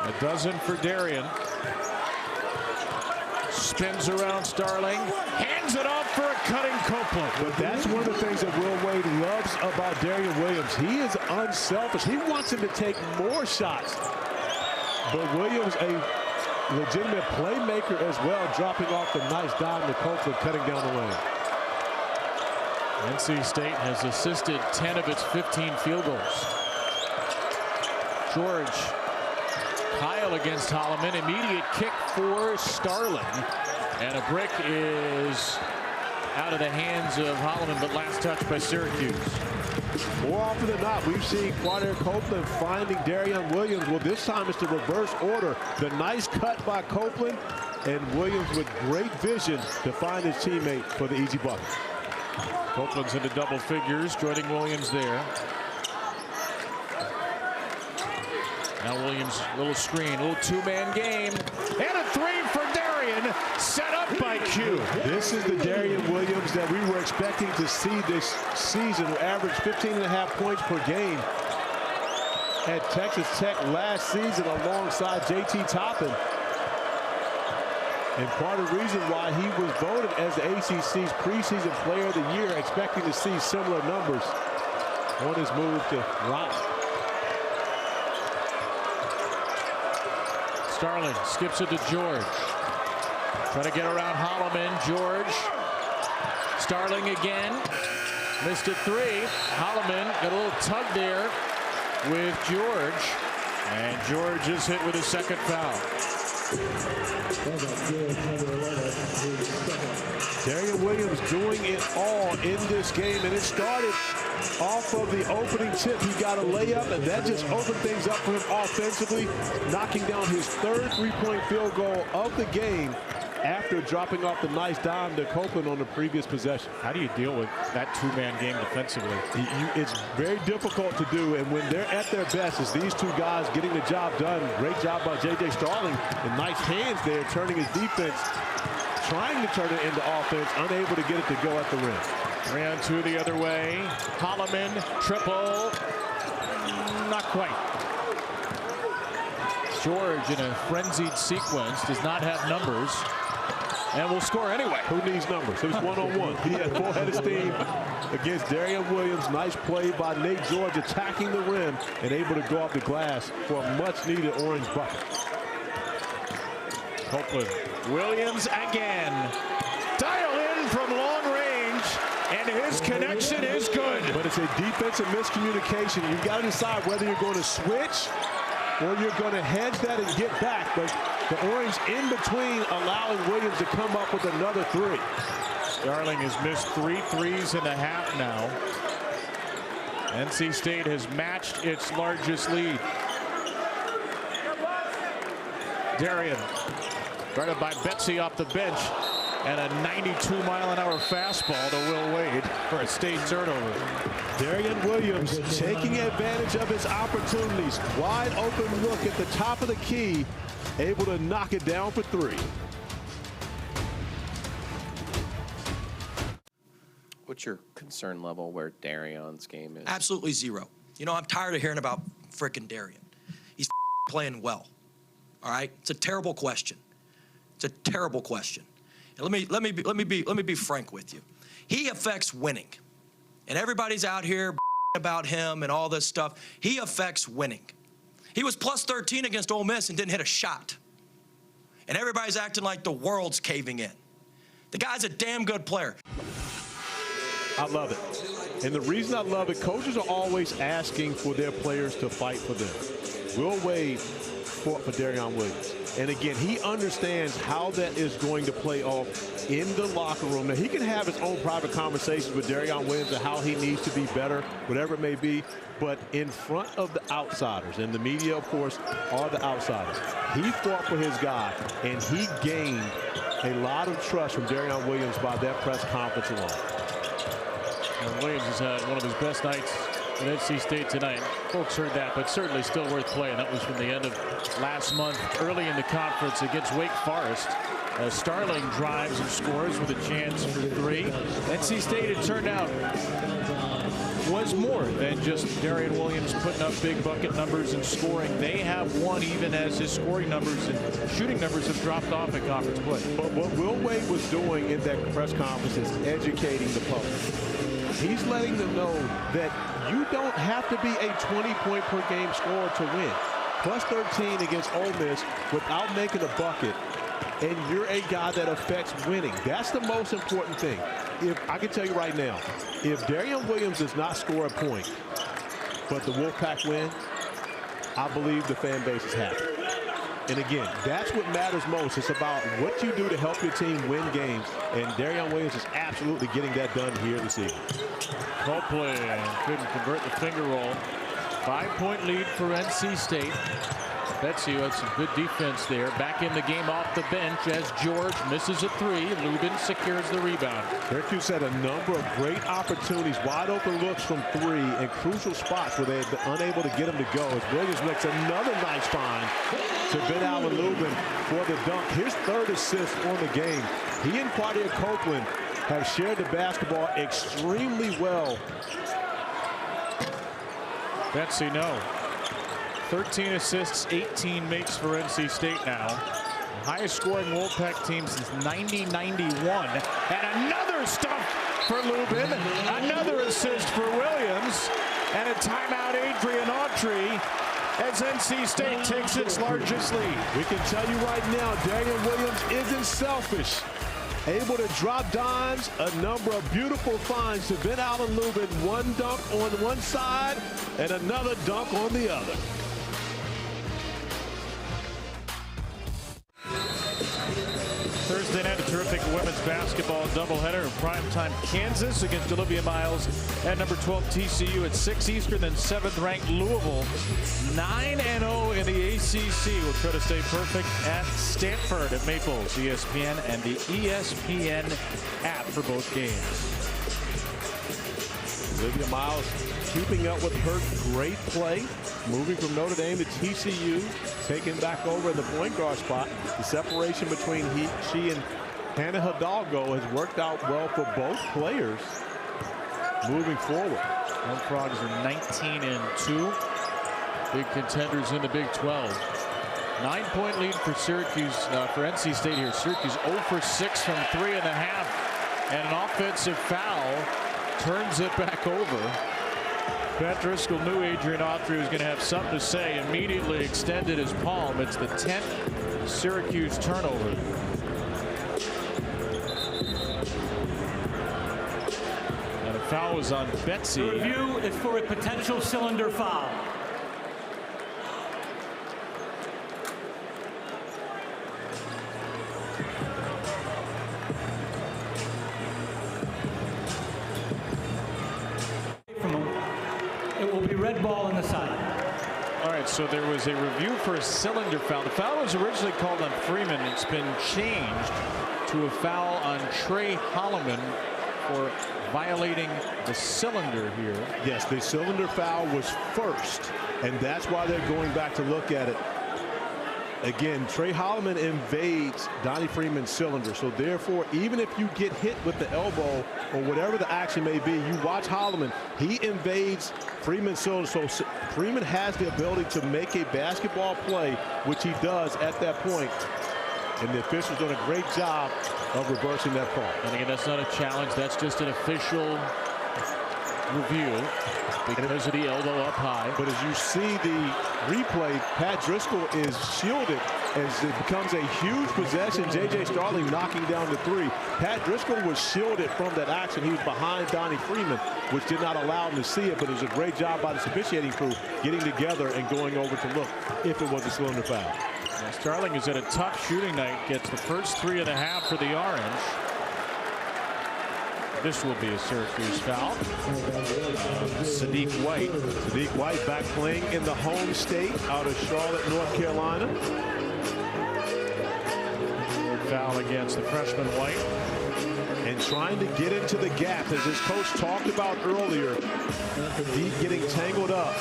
A dozen for Darian. Spins around Starling. Hands it off for a cutting Copeland. But that's one of the things that Will Wade loves about Darian Williams. He is unselfish. He wants him to take more shots. But Williams, a legitimate playmaker as well, dropping off the nice dime to Copeland, cutting down the lane. NC State has assisted 10 of its 15 field goals. George. Kyle against Holloman. Immediate kick for Starling. And a brick is out of the hands of Holloman, but last touch by Syracuse. More often than not, we've seen Quadir Copeland finding Darian Williams. Well, this time it's the reverse order. The nice cut by Copeland, and Williams with great vision to find his teammate for the easy bucket. Copeland's into double figures, joining Williams there. Now Williams, little screen, little 2-man game. And a 3 for Darian, set up by Q. This is the Darian Williams that we were expecting to see this season, who averaged 15.5 points per game at Texas Tech last season alongside JT Toppin. And part of the reason why he was voted as the ACC's preseason player of the year, expecting to see similar numbers on his move to Raleigh. Starling skips it to George. Trying to get around Holloman. George. Starling again. Missed it 3. Holloman got a little tug there with George. And George is hit with his second foul. Darian Williams doing it all in this game, and it started off of the opening tip. He got a layup, and that just opened things up for him offensively, knocking down his third three-point field goal of the game after dropping off the nice dime to Copeland on the previous possession. How do you deal with that two-man game defensively? It's very difficult to do, and when they're at their best, it's these two guys getting the job done. Great job by J.J. Starling, and nice hands there, turning his defense, trying to turn it into offense, unable to get it to go at the rim. 3-on-2 the other way. Holloman, triple. Not quite. George in a frenzied sequence does not have numbers and will score anyway. Who needs numbers? It was one-on-one. He had full-headed steam against Darian Williams. Nice play by Nate George, attacking the rim and able to go off the glass for a much-needed orange bucket. Copeland. Williams again. Dial in from long range, and his connection is good. But it's a defensive miscommunication. You've got to decide whether you're going to switch or you're going to hedge that and get back. But the orange in between, allowing Williams to come up with another 3. Starling has missed 3 threes in the half now. NC State has matched its largest lead. Darian, guarded by Betsy off the bench, and a 92-mile-an-hour fastball to Will Wade for a state turnover. Darian Williams taking advantage of his opportunities. Wide open look at the top of the key, able to knock it down for 3. What's your concern level where Darion's game is? Absolutely 0. You know, I'm tired of hearing about frickin' Darian. He's playing well. All right? It's a terrible question. It's a terrible question. And let me be frank with you. He affects winning. And everybody's out here about him and all this stuff. He affects winning. He was plus 13 against Ole Miss and didn't hit a shot. And everybody's acting like the world's caving in. The guy's a damn good player. I love it. And the reason I love it, coaches are always asking for their players to fight for them. Will Wade fought for Darian Williams. And again, he understands how that is going to play off in the locker room. Now, he can have his own private conversations with Darian Williams and how he needs to be better, whatever it may be. But in front of the outsiders, and the media, of course, are the outsiders, he fought for his guy, and he gained a lot of trust from Darian Williams by that press conference alone. And Williams has had one of his best nights at NC State tonight. Folks heard that, but certainly still worth playing. That was from the end of last month, early in the conference against Wake Forest. Starling drives and scores with a chance for 3. NC State, it turned out, was more than just Darian Williams putting up big bucket numbers and scoring. They have won even as his scoring numbers and shooting numbers have dropped off in conference play. But what Will Wade was doing in that press conference is educating the public. He's letting them know that you don't have to be a 20-point per game scorer to win. Plus 13 against Ole Miss without making a bucket, and you're a guy that affects winning. That's the most important thing. If I can tell you right now, if Darian Williams does not score a point, but the Wolfpack win, I believe the fan base is happy. And again, that's what matters most. It's about what you do to help your team win games. And Darian Williams is absolutely getting that done here this evening. Copeland couldn't convert the finger roll. 5-point lead for NC State. Betsy had some good defense there. Back in the game off the bench as George misses a 3. Lubin secures the rebound. Syracuse had a number of great opportunities, wide open looks from 3 and crucial spots where they had been unable to get them to go. As Williams makes another nice find to Ben Allen Lubin for the dunk. His 3rd assist on the game. He and Quadir Copeland have shared the basketball extremely well. Betsy, no. 13 assists, 18 makes for NC State now. The highest scoring Wolfpack team since 90-91. And another stop for Lubin. Another assist for Williams. And a timeout, Adrian Autry. as NC State takes its largest lead. We can tell you right now, Darian Williams isn't selfish. Able to drop dimes, a number of beautiful finds to Ben Allen Lubin. One dunk on one side and another dunk on the other. Thursday night, a terrific women's basketball doubleheader in primetime Kansas against Olivia Miles at number 12 TCU at 6 Eastern, then 7th ranked Louisville. 9-0 in the ACC. Will try to stay perfect at Stanford at Maples, ESPN, and the ESPN app for both games. Olivia Miles keeping up with her great play, moving from Notre Dame to TCU, taking back over in the point guard spot. The separation between she and Hannah Hidalgo has worked out well for both players moving forward. Horned Frogs are 19-2. Big contenders in the Big 12. 9-point lead for Syracuse, for NC State here. Syracuse 0 for 6 from 3.5. And an offensive foul turns it back over. Pat Driscoll knew Adrian Autry was going to have something to say. Immediately extended his palm. It's the 10th Syracuse turnover. And a foul was on Betsy. The review is for a potential cylinder foul. It will be red ball on the side. All right, so there was a review for a cylinder foul. The foul was originally called on Freeman. It's been changed to a foul on Trey Holloman for violating the cylinder here. Yes, the cylinder foul was first, and that's why they're going back to look at it. Again, Trey Holloman invades Donnie Freeman's cylinder. So therefore, even if you get hit with the elbow or whatever the action may be, you watch Holloman, he invades Freeman's cylinder. So Freeman has the ability to make a basketball play, which he does at that point. And the official's done a great job of reversing that call. And again, that's not a challenge. That's just an official review because of the elbow up high. But as you see the replay, Pat Driscoll is shielded as it becomes a huge possession. J.J. Starling knocking down the three. Pat Driscoll was shielded from that action. He was behind Donnie Freeman, which did not allow him to see it, but it was a great job by the officiating crew getting together and going over to look if it was a cylinder foul. Now, Starling is at a tough shooting night, gets the first 3.5 for the Orange. This will be a Syracuse foul. Sadiq White. Sadiq White back playing in the home state out of Charlotte, North Carolina. Foul against the freshman White. And trying to get into the gap, as his coach talked about earlier, getting tangled up.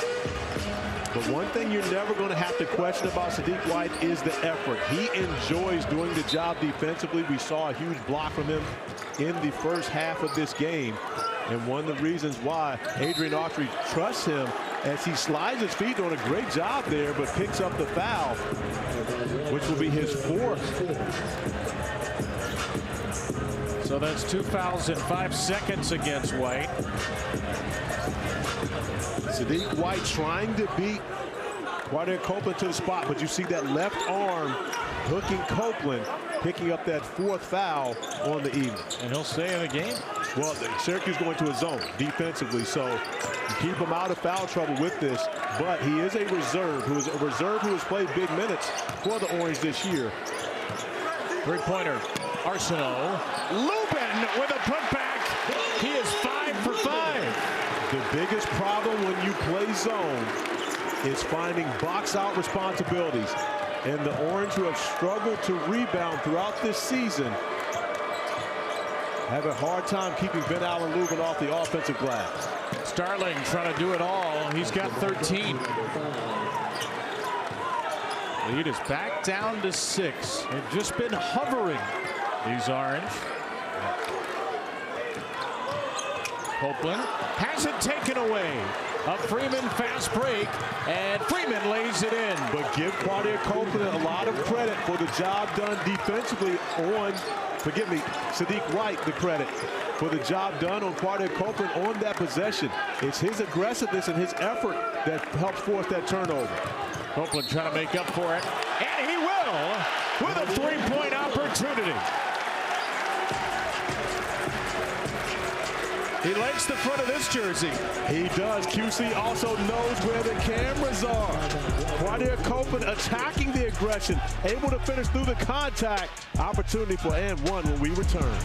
But one thing you're never going to have to question about Sadiq White is the effort. He enjoys doing the job defensively. We saw a huge block from him in the first half of this game. And one of the reasons why Adrian Autry trusts him as he slides his feet, doing a great job there, but picks up the foul, which will be his fourth. So that's 2 fouls in 5 seconds against White. Sadiq White trying to beat Quadir Copeland to the spot, but you see that left arm hooking Copeland, picking up that fourth foul on the evening. And he'll stay in the game. Well, Syracuse going to a zone defensively, so you keep him out of foul trouble with this, but he is a reserve who has played big minutes for the Orange this year. Three-pointer, Arsenault. Lubin with a putback. He is 5 for 5. The biggest problem when you play zone is finding box-out responsibilities. And the Orange, who have struggled to rebound throughout this season, have a hard time keeping Ben Allen Lubin off the offensive glass. Starling trying to do it all. He's got 13. Lead is back down to 6. They've just been hovering, these Orange. Copeland has it taken away. A Freeman fast break, and Freeman lays it in. But give Quadir Copeland a lot of credit for the job done defensively on, forgive me, Sadiq White the credit for the job done on Quadir Copeland on that possession. It's his aggressiveness and his effort that helps force that turnover. Copeland trying to make up for it, and he will with a three-point opportunity. He likes the front of this jersey. He does. QC also knows where the cameras are. Quadir Copeland attacking the aggression, able to finish through the contact. Opportunity for and one when we return.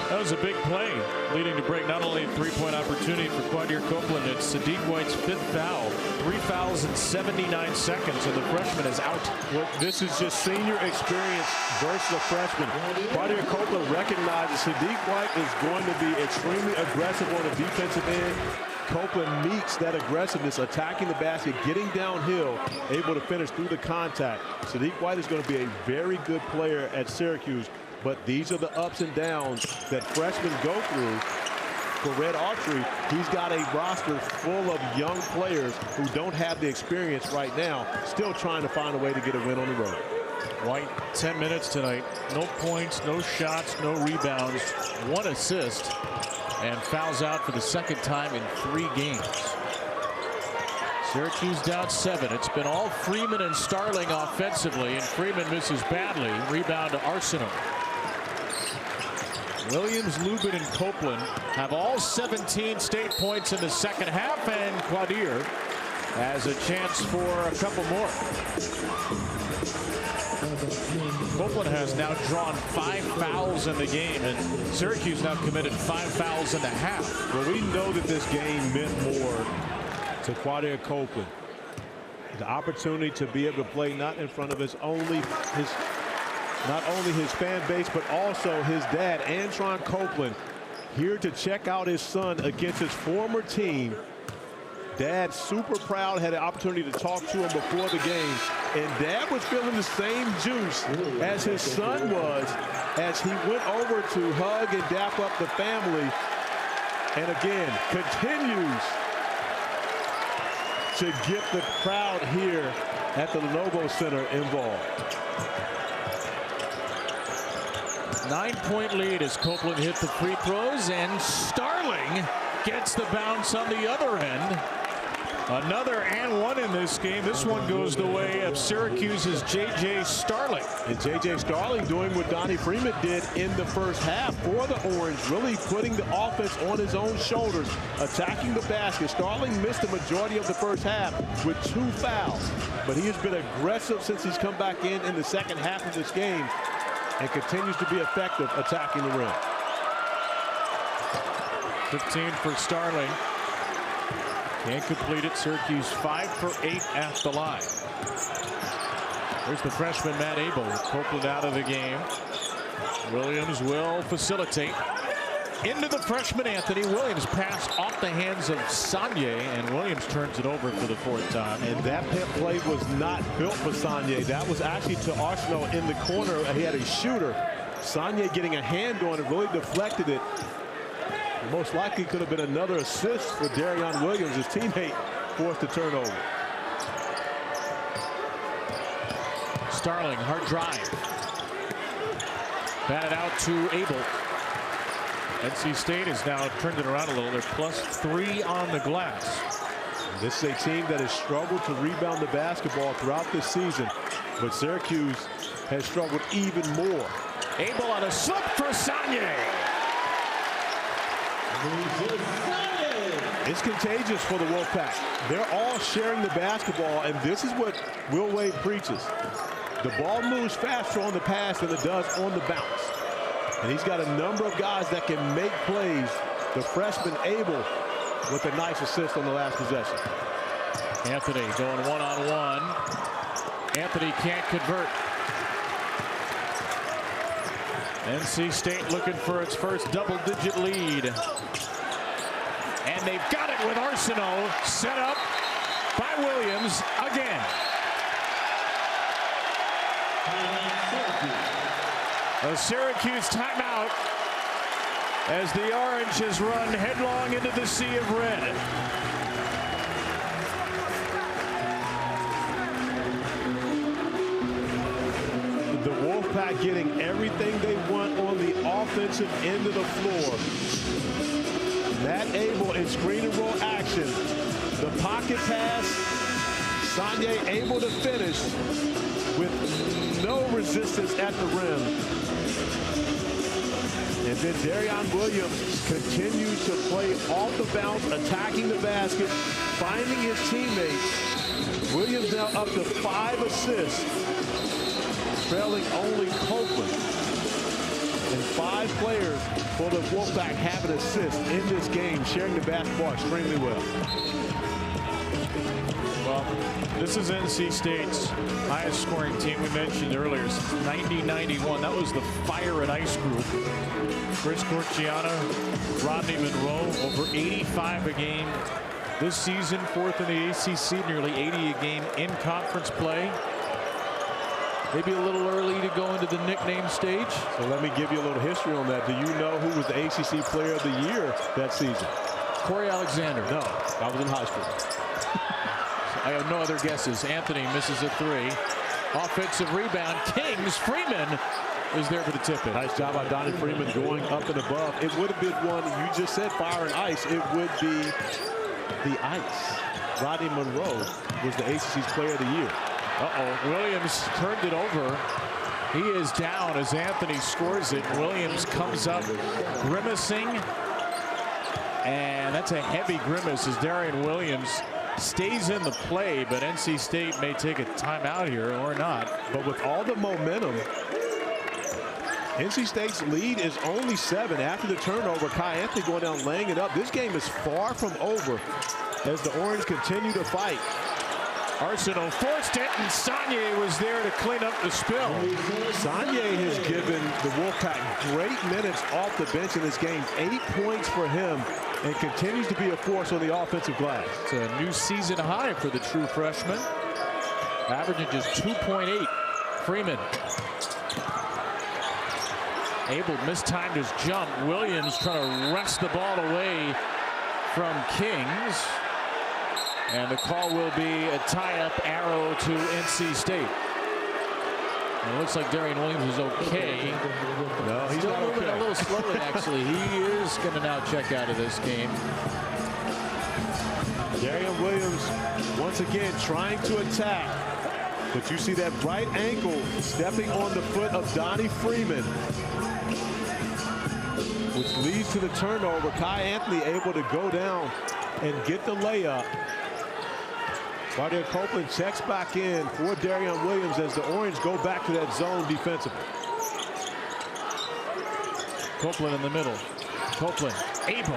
That was a big play, leading to break. Not only a three-point opportunity for Quadir Copeland, it's Sadiq White's 5th foul. 3 fouls in 79 seconds, and the freshman is out. Well, this is just senior experience versus a freshman. Quadir Copeland recognizes Sadiq White is going to be extremely aggressive on the defensive end. Copeland meets that aggressiveness, attacking the basket, getting downhill, able to finish through the contact. Sadiq White is going to be a very good player at Syracuse. But these are the ups and downs that freshmen go through. For Red Archery, he's got a roster full of young players who don't have the experience right now, still trying to find a way to get a win on the road. White, 10 minutes tonight. No points, no shots, no rebounds, 1 assist, and fouls out for the 2nd time in 3 games. Syracuse down 7. It's been all Freeman and Starling offensively, and Freeman misses badly. Rebound to Arsenault. Williams, Lubin, and Copeland have all 17 state points in the 2nd half, and Quadir has a chance for a couple more. Copeland has now drawn 5 fouls in the game, and Syracuse now committed 5 fouls in the half. Well, we know that this game meant more to Quadir Copeland. The opportunity to be able to play not in front of not only his fan base, but also his dad, Antron Copeland, here to check out his son against his former team. Dad super proud, had an opportunity to talk to him before the game, and Dad was feeling the same juice as his son was as he went over to hug and dap up the family, and again continues to get the crowd here at the Lenovo Center involved. 9-point lead as Copeland hit the free throws, and Starling gets the bounce on the other end. Another and one in this game. This one goes the way of Syracuse's J.J. Starling. And J.J. Starling doing what Donnie Freeman did in the first half for the Orange, really putting the offense on his own shoulders, attacking the basket. Starling missed the majority of the first half with 2 fouls, but he has been aggressive since he's come back in the 2nd half of this game, and continues to be effective attacking the rim. 15 for Starling. Can't complete it. Syracuse 5 for 8 at the line. There's the freshman Matt Abel. Copeland out of the game. Williams will facilitate. Into the freshman Anthony Williams. Pass off the hands of Sanye, and Williams turns it over for the 4th time. And that play was not built for Sanye. That was actually to Arsenault in the corner. He had a shooter. Sanye getting a hand on it, really deflected it. Most likely could have been another assist for Darion Williams, his teammate, forced to turn over. Starling, hard drive. Batted out to Abel. NC State has now turned it around a little. They're +3 on the glass. This is a team that has struggled to rebound the basketball throughout this season, but Syracuse has struggled even more. Abel on a slip for Sanye. It's contagious for the Wolfpack. They're all sharing the basketball, and this is what Will Wade preaches. The ball moves faster on the pass than it does on the bounce. And he's got a number of guys that can make plays. The freshman Abel with a nice assist on the last possession. Anthony going one-on-one. Anthony can't convert. NC State looking for its first double-digit lead. And they've got it with Arsenault. Set up by Williams again. A Syracuse timeout as the Orange has run headlong into the sea of red. The Wolfpack getting everything they want on the offensive end of the floor. Matt Abel in screen and roll action. The pocket pass. Sanye able to finish with no resistance at the rim. And then Darion Williams continues to play off the bounce, attacking the basket, finding his teammates. Williams now up to 5 assists, trailing only Copeland. And 5 players for the Wolfpack have an assist in this game, sharing the basketball extremely well. Well, this is NC State's highest scoring team we mentioned earlier since 1991. That was the Fire and Ice group. Chris Corciano, Rodney Monroe, over 85 a game this season, 4th in the ACC, nearly 80 a game in conference play. Maybe a little early to go into the nickname stage. So let me give you a little history on that. Do you know who was the ACC Player of the Year that season? Corey Alexander. No, I was in high school. I have no other guesses. Anthony misses a 3. Offensive rebound. Kings. Freeman is there for the tip-in. Nice job by Donnie Freeman going up and above. It would have been one, you just said Fire and Ice. It would be the Ice. Rodney Monroe was the ACC's Player of the Year. Uh-oh. Williams turned it over. He is down as Anthony scores it. Williams comes up grimacing. And that's a heavy grimace as Darion Williams stays in the play, but NC State may take a timeout here or not. But with all the momentum, NC State's lead is only 7 after the turnover. Kai Anthony going down, laying it up. This game is far from over as the Orange continue to fight. Arsenault forced it, and Sanye was there to clean up the spill. Sanye has given the Wolfpack great minutes off the bench in this game. 8 points for him, and continues to be a force on the offensive glass. It's a new season high for the true freshman. Averaging just 2.8. Freeman. Abel mistimed his jump. Williams trying to wrest the ball away from Kings. And the call will be a tie-up arrow to NC State. And it looks like Darion Williams is okay. No, he's still not moving okay. a little slowly, actually. He is going to now check out of this game. Darion Williams once again trying to attack. But you see that right ankle stepping on the foot of Donnie Freeman, which leads to the turnover. Kai Anthony able to go down and get the layup. Wardell Copeland checks back in for Darion Williams as the Orange go back to that zone defensively. Copeland in the middle. Copeland. Abel.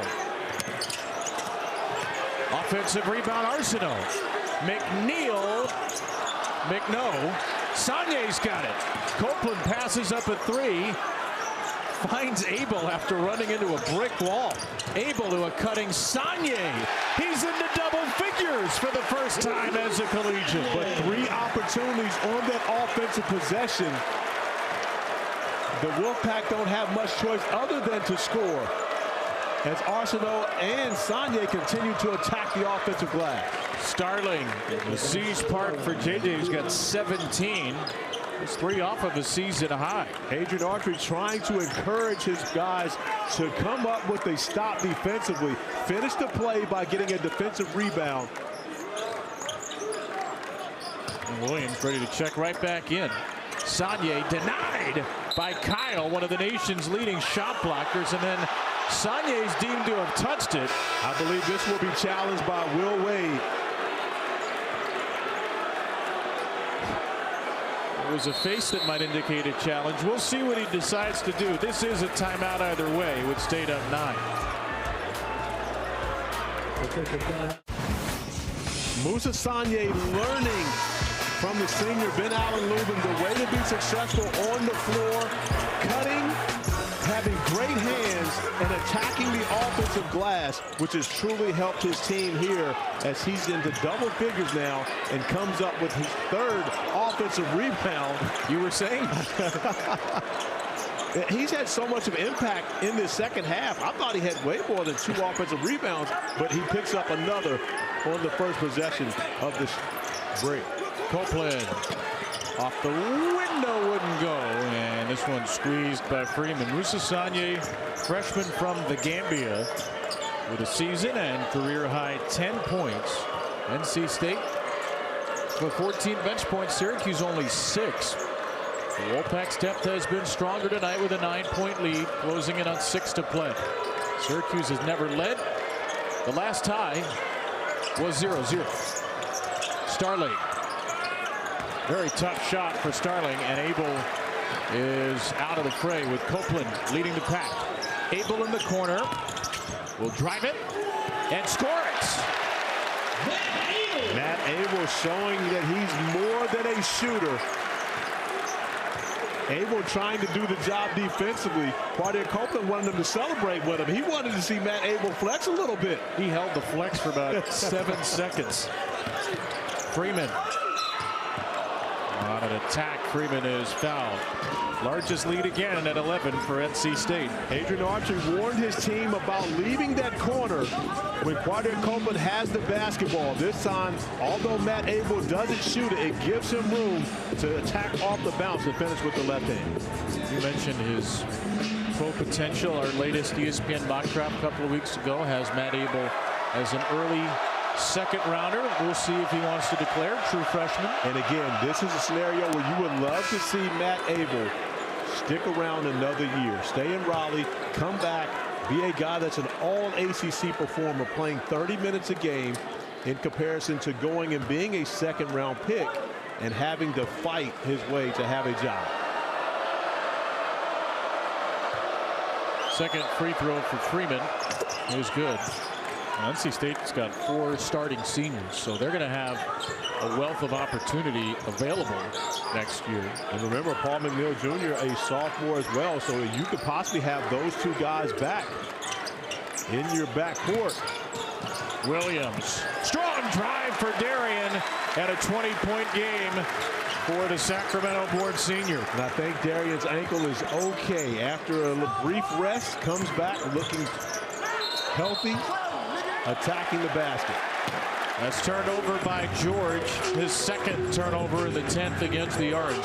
Offensive rebound, Arsenault. McNeil. McNo. Sanye's got it. Copeland passes up a 3. Finds Abel after running into a brick wall. Abel to a cutting Sanye. He's into double figures for the first time as a collegiate. But 3 opportunities on that offensive possession. The Wolfpack don't have much choice other than to score, as Arsenault and Sanye continue to attack the offensive glass. Starling, the Siege Park for JJ, who's got 17. It's 3 off of a season high. Adrian Autry trying to encourage his guys to come up with a stop defensively. Finish the play by getting a defensive rebound. And Williams ready to check right back in. Sanye denied by Kyle, one of the nation's leading shot blockers, and then Sanye's deemed to have touched it. I believe this will be challenged by Will Wade. It was a face that might indicate a challenge. We'll see what he decides to do. This is a timeout either way with State up 9. Moussa Sanye learning from the senior Ben Allen Lubin the way to be successful on the floor, cutting, having great hands, and attacking the offensive glass, which has truly helped his team here as he's into double figures now and comes up with his 3rd offensive rebound. You were saying? He's had so much of impact in this second half. I thought he had way more than 2 offensive rebounds, but he picks up another on the first possession of this break. Copeland off the window, wouldn't go, and this one squeezed by Freeman. Moussa Sanye, freshman from the Gambia, with a season and career high 10 points. NC State with 14 bench points. Syracuse only 6. The Wolfpack's depth has been stronger tonight with a 9-point lead, closing in on 6 to play. Syracuse has never led. The last tie was 0-0. Starling. Very tough shot for Starling, and Abel is out of the fray with Copeland leading the pack. Abel in the corner will drive it and score it. Matt Abel showing that he's more than a shooter. Abel trying to do the job defensively. Quadir Copeland wanted him to celebrate with him. He wanted to see Matt Abel flex a little bit. He held the flex for about 7 seconds. Freeman. On an attack, Freeman is fouled. Largest lead again at 11 for NC State. Adrian Archer warned his team about leaving that corner when Quadir Copeland has the basketball. This time, although Matt Abel doesn't shoot it, it gives him room to attack off the bounce and finish with the left hand. You mentioned his pro potential. Our latest ESPN mock draft a couple of weeks ago has Matt Abel as an early second rounder. We'll see if he wants to declare true freshman. And again, this is a scenario where you would love to see Matt Abel stick around another year, stay in Raleigh, come back, be a guy that's an all ACC performer, playing 30 minutes a game in comparison to going and being a second round pick and having to fight his way to have a job. Second free throw for Freeman is good. NC State's got 4 starting seniors, so they're going to have a wealth of opportunity available next year. And remember, Paul McNeil Jr., a sophomore as well, so you could possibly have those 2 guys back in your backcourt. Williams, strong drive for Darian, and a 20-point game for the Sacramento-born senior. And I think Darian's ankle is okay. After a brief rest, comes back looking healthy, attacking the basket. That's turned over by George, his second turnover in the 10th against the Orange.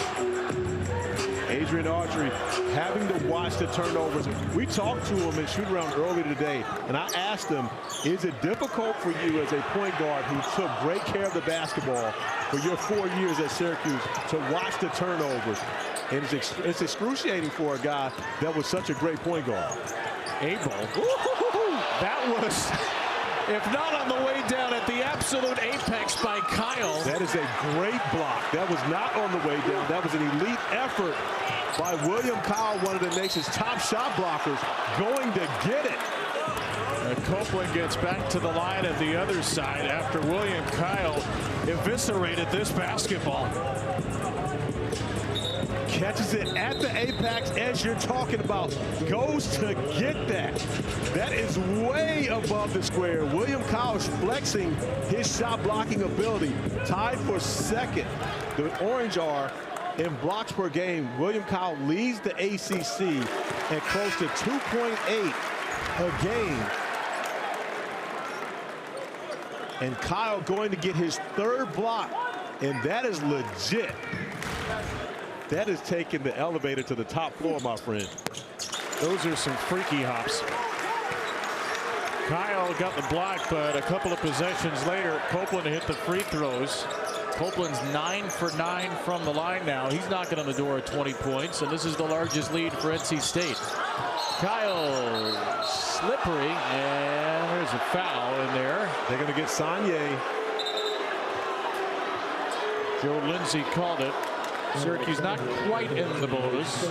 Adrian Autry having to watch the turnovers. We talked to him in shoot-around earlier today, and I asked him, is it difficult for you as a point guard who took great care of the basketball for your 4 years at Syracuse to watch the turnovers? And it's excruciating for a guy that was such a great point guard. Abel, that was, if not on the way down, at the absolute apex by Kyle. That is a great block. That was not on the way down. That was an elite effort by William Kyle, one of the nation's top shot blockers, going to get it. And Copeland gets back to the line at the other side after William Kyle eviscerated this basketball. Catches it at the apex as you're talking about. Goes to get that. That is way above the square. William Kyle is flexing his shot blocking ability. Tied for second. The Orange are in blocks per game. William Kyle leads the ACC at close to 2.8 a game. And Kyle going to get his 3rd block. And that is legit. That is taking the elevator to the top floor, my friend. Those are some freaky hops. Kyle got the block, but a couple of possessions later, Copeland hit the free throws. Copeland's 9 for 9 from the line now. He's knocking on the door at 20 points, and this is the largest lead for NC State. Kyle, slippery, and there's a foul in there. They're going to get Sanye. Joe Lindsay called it. Syracuse not quite in the bonus.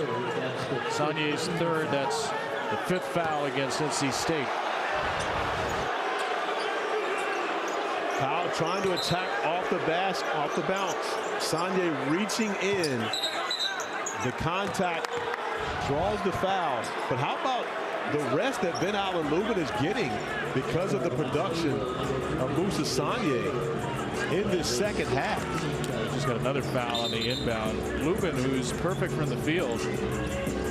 Sanye's 3rd. That's the 5th foul against NC State. Kyle trying to attack off the bounce. Sanye reaching in. The contact draws the foul. But how about the rest that Ben Allen Lubin is getting because of the production of Moussa Sanye in this second half? Just got another foul on the inbound. Lubin, who's perfect from the field,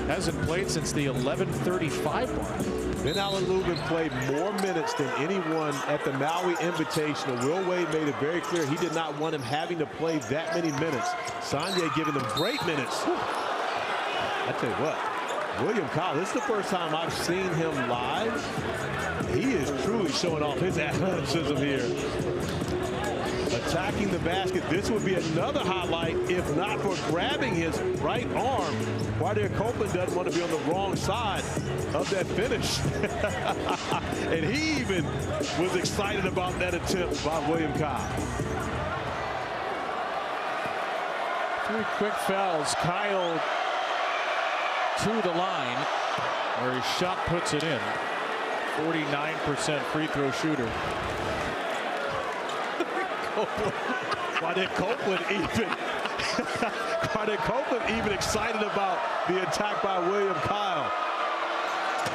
hasn't played since the 11:35 mark. Ben Allen Lubin played more minutes than anyone at the Maui Invitational. Will Wade made it very clear he did not want him having to play that many minutes. Sanye giving them great minutes. I tell you what, William Kyle, this is the first time I've seen him live. He is truly showing off his athleticism here. Attacking the basket. This would be another highlight if not for grabbing his right arm. Quadir Copeland doesn't want to be on the wrong side of that finish. And he even was excited about that attempt by William Kyle. 3 quick fouls. Kyle to the line where his shot puts it in. 49% free throw shooter. Quadir Copeland even excited about the attack by William Kyle.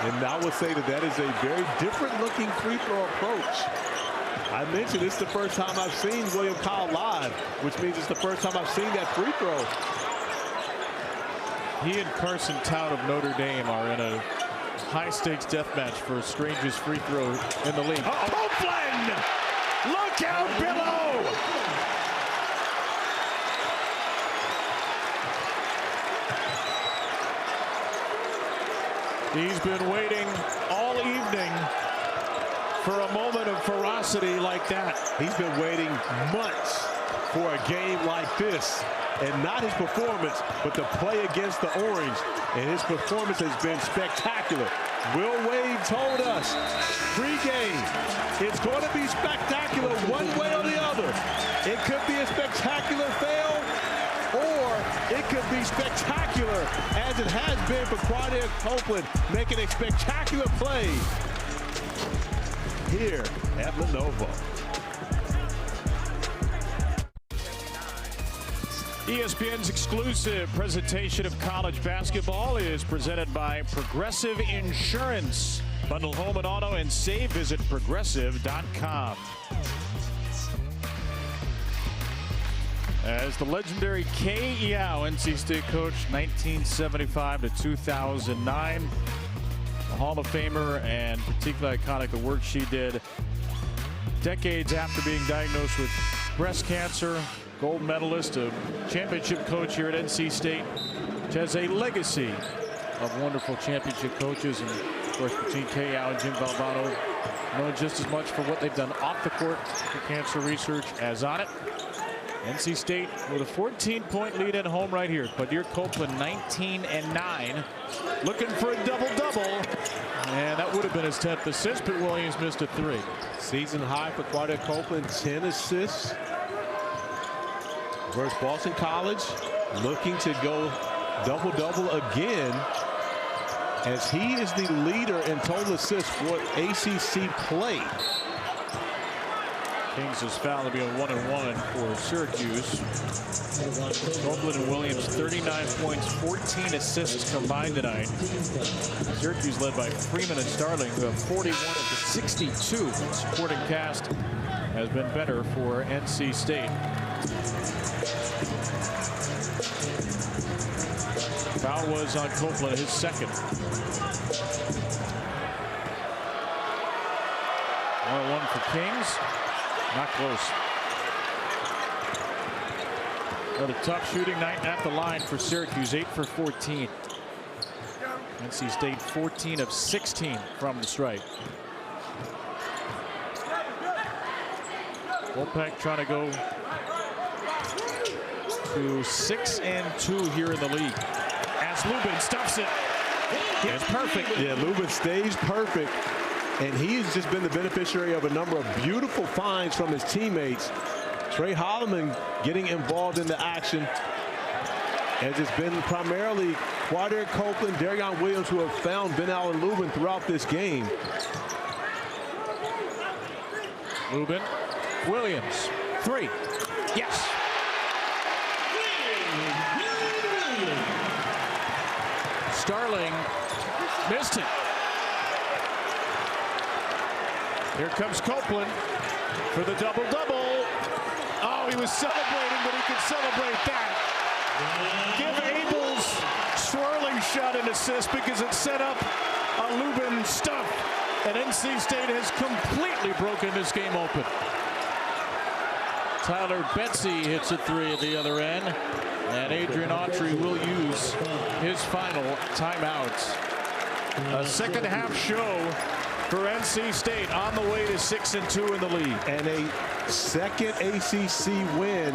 And I would say that is a very different looking free throw approach. I mentioned it's the first time I've seen William Kyle live, which means it's the first time I've seen that free throw. He and Carson Tout of Notre Dame are in a high-stakes death match for strangest free throw in the league. Copeland! Look out below! He's been waiting all evening for a moment of ferocity like that. He's been waiting months for a game like this. And not his performance, but the play against the Orange. And his performance has been spectacular. Will Wade told us pre-game, it's going to be spectacular one way or the other. It could be a spectacular fail, or it could be spectacular as it has been for Quadir Copeland, making a spectacular play here at Lenovo. ESPN's exclusive presentation of college basketball is presented by Progressive Insurance. Bundle home and auto and save. Visit progressive.com. As the legendary Kay Yao, NC State coach, 1975 to 2009. A Hall of Famer, and particularly iconic the work she did decades after being diagnosed with breast cancer. Gold medalist, a championship coach here at NC State, which has a legacy of wonderful championship coaches. And of course, between Kay Yao and Jim Valvano, known just as much for what they've done off the court for cancer research as on it. NC State with a 14-point lead at home right here. Quadir Copeland 19-9, looking for a double-double, and that would have been his 10th assist, but Williams missed a 3. Season high for Quadir Copeland, 10 assists. Versus Boston College, looking to go double-double again, as he is the leader in total assists for ACC play. Kings is fouled to be a 1-and-1 for Syracuse. Copeland and Williams, 39 points, 14 assists combined tonight. Syracuse led by Freeman and Starling, who have 41 of the 62. Supporting cast has been better for NC State. Foul was on Copeland, his second. 1-1 for Kings. Not close. Another tough shooting night at the line for Syracuse, 8 for 14. NC State 14 of 16 from the stripe. Wolfpack trying to go to 6-2 here in the league. As Lubin stuffs it. It's perfect. Yeah, Lubin stays perfect. And he's just been the beneficiary of a number of beautiful finds from his teammates. Trey Holloman getting involved in the action, as it's been primarily Quadir Copeland, Darion Williams, who have found Ben Allen Lubin throughout this game. Lubin, Williams, 3. Yes. Starling missed it. Here comes Copeland for the double-double. Oh, he was celebrating, but he could celebrate that. Give Abel's swirling shot an assist because it set up a Lubin stuff. And NC State has completely broken this game open. Tyler Betsy hits a 3 at the other end. And Adrian Autry will use his final timeout. A second half show for NC State on the way to 6-2 in the league. And a second ACC win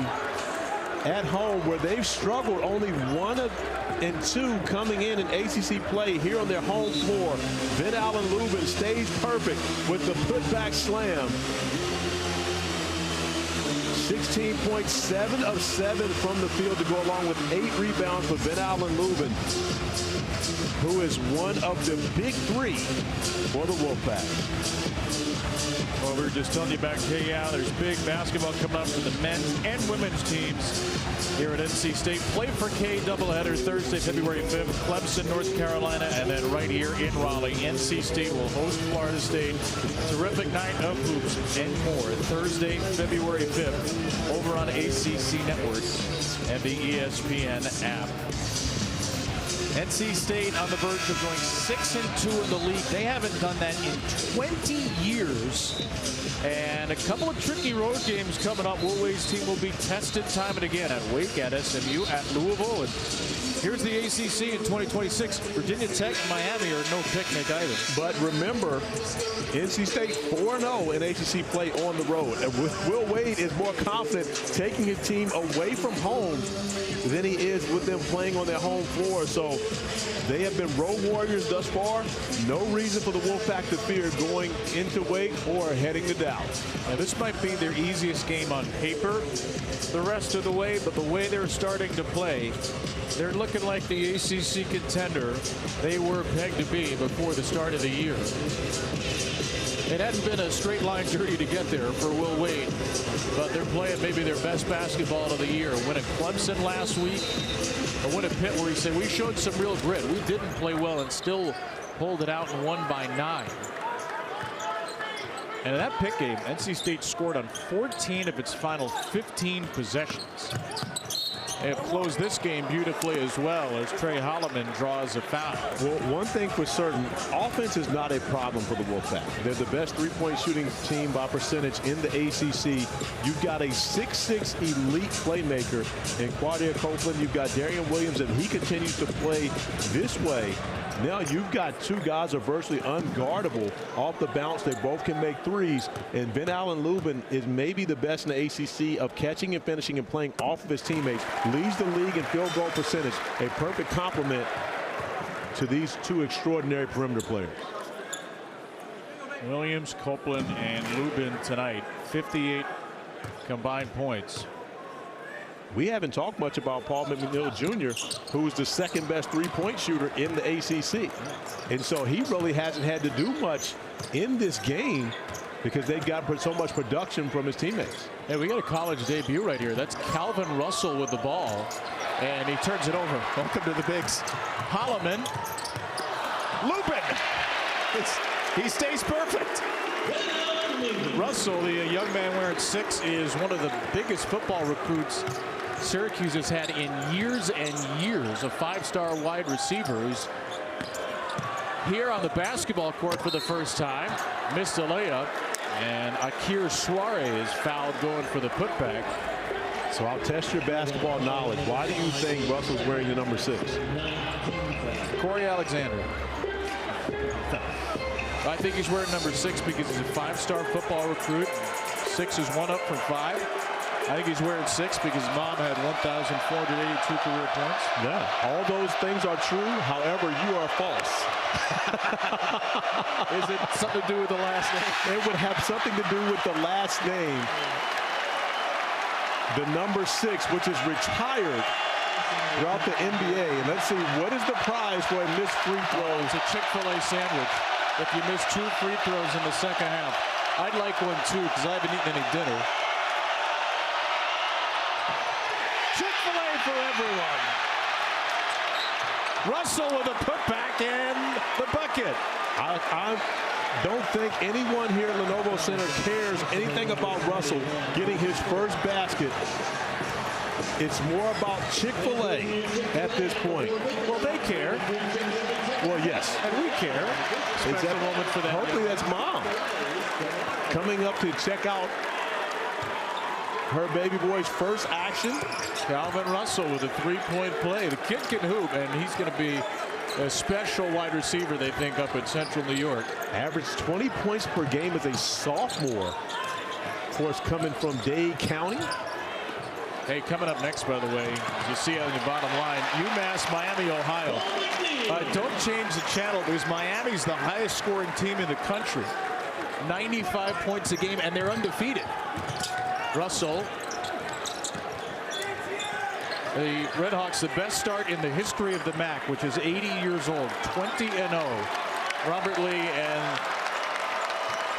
at home where they've struggled, only 1-2 coming in ACC play here on their home floor. Van Allen Lubin stays perfect with the putback slam. 16.7 of 7 from the field to go along with 8 rebounds for Van Allen Lubin, who is one of the big 3 for the Wolfpack. Well, we were just telling you about KL. There's big basketball coming up for the men's and women's teams here at NC State. Play for K doubleheader Thursday, February 5th, Clemson, North Carolina, and then right here in Raleigh, NC State will host Florida State. Terrific night of hoops and more Thursday, February 5th, over on ACC Networks and the ESPN app. NC State on the verge of going 6-2 in the league. They haven't done that in 20 years. And a couple of tricky road games coming up. Will Wade's team will be tested time and again at Wake, at SMU, at Louisville. And here's the ACC in 2026. Virginia Tech and Miami are no picnic either. But remember, NC State 4-0 in ACC play on the road. And Will Wade is more confident taking a team away from home than he is with them playing on their home floor. So they have been road warriors thus far. No reason for the Wolfpack to fear going into Wake or heading to Dallas. Now, this might be their easiest game on paper the rest of the way, but the way they're starting to play, they're looking like the ACC contender they were pegged to be before the start of the year. It hadn't been a straight line journey to get there for Will Wade, but they're playing maybe their best basketball of the year. Win at Clemson last week, a win at Pitt where he said we showed some real grit. We didn't play well and still pulled it out and won by 9. And in that Pitt game, NC State scored on 14 of its final 15 possessions. They have closed this game beautifully as well as Trey Holloman draws a foul. Well, one thing for certain, offense is not a problem for the Wolfpack. They're the best three-point shooting team by percentage in the ACC. You've got a 6'6" elite playmaker in Quadir Copeland. You've got Darian Williams, and he continues to play this way. Now you've got 2 guys are virtually unguardable off the bounce. They both can make threes. And Van Allen Lubin is maybe the best in the ACC of catching and finishing and playing off of his teammates. Leads the league in field goal percentage. A perfect complement to these 2 extraordinary perimeter players. Williams, Copeland, and Lubin tonight. 58 combined points. We haven't talked much about Paul McNeil Jr., who's the second best three-point shooter in the ACC. And so he really hasn't had to do much in this game because they've got so much production from his teammates. Hey, we got a college debut right here. That's Calvin Russell with the ball, and he turns it over. Welcome to the Bigs. Holloman. Lubin. He stays perfect. Russell, the young man wearing 6, is one of the biggest football recruits Syracuse has had in years and years. A 5-star wide receiver who's here on the basketball court for the first time. Missed a layup, and Akir Suarez fouled going for the putback. So I'll test your basketball knowledge. Why do you think Russell's wearing the number 6? Corey Alexander. I think he's wearing number 6 because he's a 5-star football recruit. 6 is 1 up from 5. I think he's wearing 6 because his mom had 1,482 career points. Yeah, all those things are true. However, you are false. Is it something to do with the last name? It would have something to do with the last name. The number 6, which is retired throughout the NBA. And let's see, what is the prize for a missed free throw? It's a Chick-fil-A sandwich. If you miss 2 free throws in the second half. I'd like one too because I haven't eaten any dinner. Chick-fil-A for everyone. Russell with a putback and the bucket. I don't think anyone here at Lenovo Center cares anything about Russell getting his first basket. It's more about Chick-fil-A at this point. Well, they care. Well, yes. And we care. Special moment for that. Hopefully that's Mom coming up to check out her baby boy's first action. Calvin Russell with a 3-point play. The kid can hoop, and he's going to be a special wide receiver, they think, up in Central New York. Averaged 20 points per game as a sophomore. Of course, coming from Dade County. Hey, coming up next, by the way, as you see on the bottom line, UMass, Miami, Ohio. Don't change the channel because Miami's the highest scoring team in the country. 95 points a game, and they're undefeated. Russell. The Redhawks, the best start in the history of the MAC, which is 80 years old, 20-0. Robert Lee and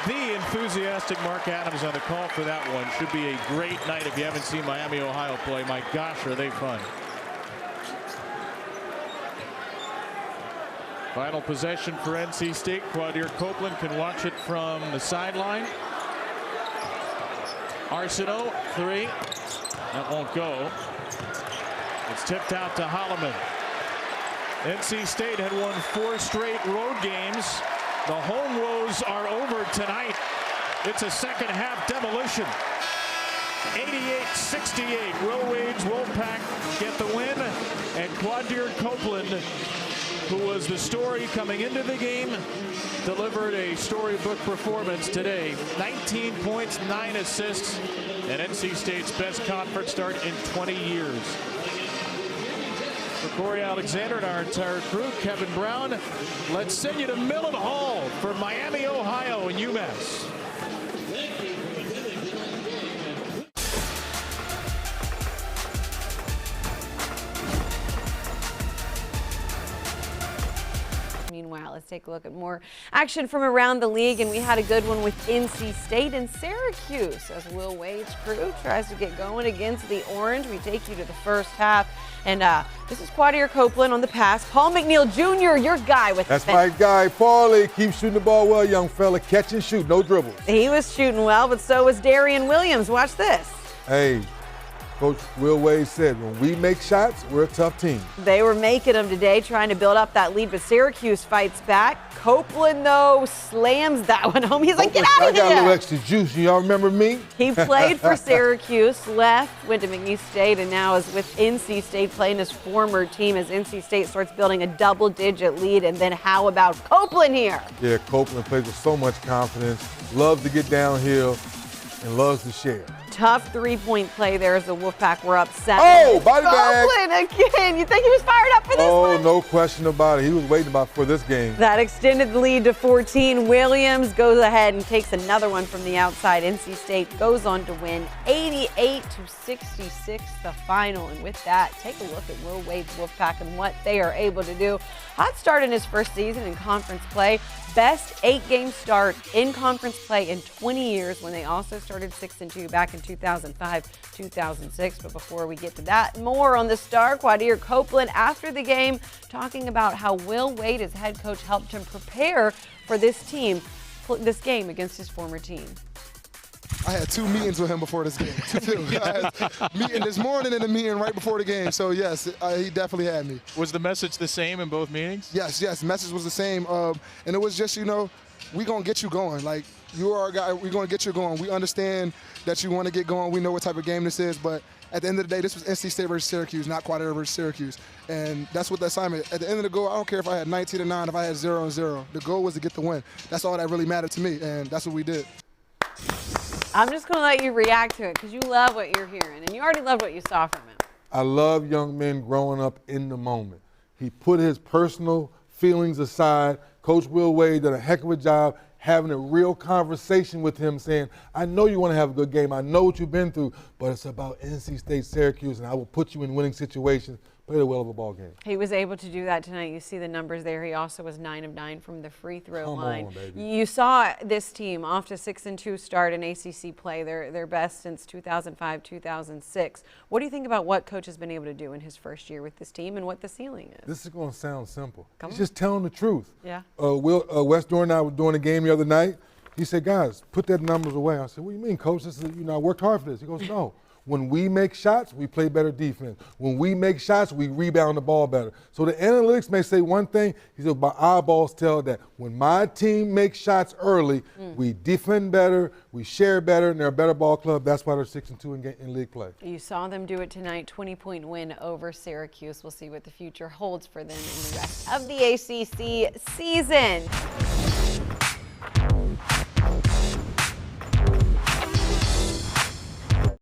the enthusiastic Mark Adams on the call for that one. Should be a great night if you haven't seen Miami, Ohio play. My gosh, are they fun. Final possession for NC State. Quadir Copeland can watch it from the sideline. Arsenault, 3. That won't go. It's tipped out to Holloman. NC State had won 4 straight road games. The home woes are over tonight. It's a second half demolition. 88-68. Will Wade's Wolfpack get the win. And Quadir Copeland, who was the story coming into the game, delivered a storybook performance today. 19 points, 9 assists, and NC State's best conference start in 20 years. For Corey Alexander and our entire crew, Kevin Brown, let's send you to Millen Hall for Miami, Ohio, and UMass. Meanwhile, let's take a look at more action from around the league, and we had a good one with NC State and Syracuse as Will Wade's crew tries to get going against the Orange. We take you to the first half, and this is Quadir Copeland on the pass. Paul McNeil Jr., your guy with That's the my guy, Paulie. Keep shooting the ball well, young fella. Catch and shoot, no dribbles. He was shooting well, but so was Darian Williams. Watch this. Hey, Coach Will Wade said, when we make shots, we're a tough team. They were making them today, trying to build up that lead, but Syracuse fights back. Copeland, though, slams that one home. He's like, get out of here. I got a little extra juice. Y'all remember me? He played for Syracuse, left, went to McNeese State, and now is with NC State playing his former team as NC State starts building a double-digit lead. And then how about Copeland here? Yeah, Copeland plays with so much confidence, loves to get downhill, and loves to share. Tough three-point play there as the Wolfpack were up 7. Oh, body bag. Copeland again. You think he was fired up for this one? Oh, no question about it. He was waiting for this game. That extended the lead to 14. Williams goes ahead and takes another one from the outside. NC State goes on to win 88-66 the final. And with that, take a look at Will Wade's Wolfpack and what they are able to do. Hot start in his first season in conference play. Best 8-game start in conference play in 20 years when they also started 6-2 back in 2005-2006. But before we get to that, more on the star, Quadir Copeland, after the game, talking about how Will Wade, as head coach, helped him prepare for this game against his former team. I had 2 meetings with him before this game. I had a meeting this morning and a meeting right before the game. So, yes, he definitely had me. Was the message the same in both meetings? Yes, message was the same. And it was just, we're going to get you going. Like, you are our guy. We're going to get you going. We understand that you want to get going. We know what type of game this is. But at the end of the day, this was NC State versus Syracuse, not Quadir versus Syracuse. And that's what the assignment. At the end of the goal, I don't care if I had 19-9, if I had 0-0. The goal was to get the win. That's all that really mattered to me, and that's what we did. I'm just going to let you react to it because you love what you're hearing, and you already loved what you saw from him. I love young men growing up in the moment. He put his personal feelings aside. Coach Will Wade did a heck of a job having a real conversation with him, saying, I know you want to have a good game. I know what you've been through, but it's about NC State, Syracuse, and I will put you in winning situations. Played a well of a ball game. He was able to do that tonight. You see the numbers there. He also was 9 of 9 from the free throw line. Come on, baby. You saw this team off to 6-2 start in ACC play. Their best since 2005-2006. What do you think about what coach has been able to do in his first year with this team and what the ceiling is? This is going to sound simple. Come He's on. just telling the truth. Yeah. Wes Dorn and I were doing a game the other night. He said, guys, put that numbers away. I said, what do you mean, Coach? This is, I worked hard for this. He goes, no. When we make shots, we play better defense. When we make shots, we rebound the ball better. So the analytics may say one thing. He said, my eyeballs tell that when my team makes shots early, we defend better, we share better, and they're a better ball club. That's why they're 6-2 in league play. You saw them do it tonight, 20-point win over Syracuse. We'll see what the future holds for them in the rest of the ACC season.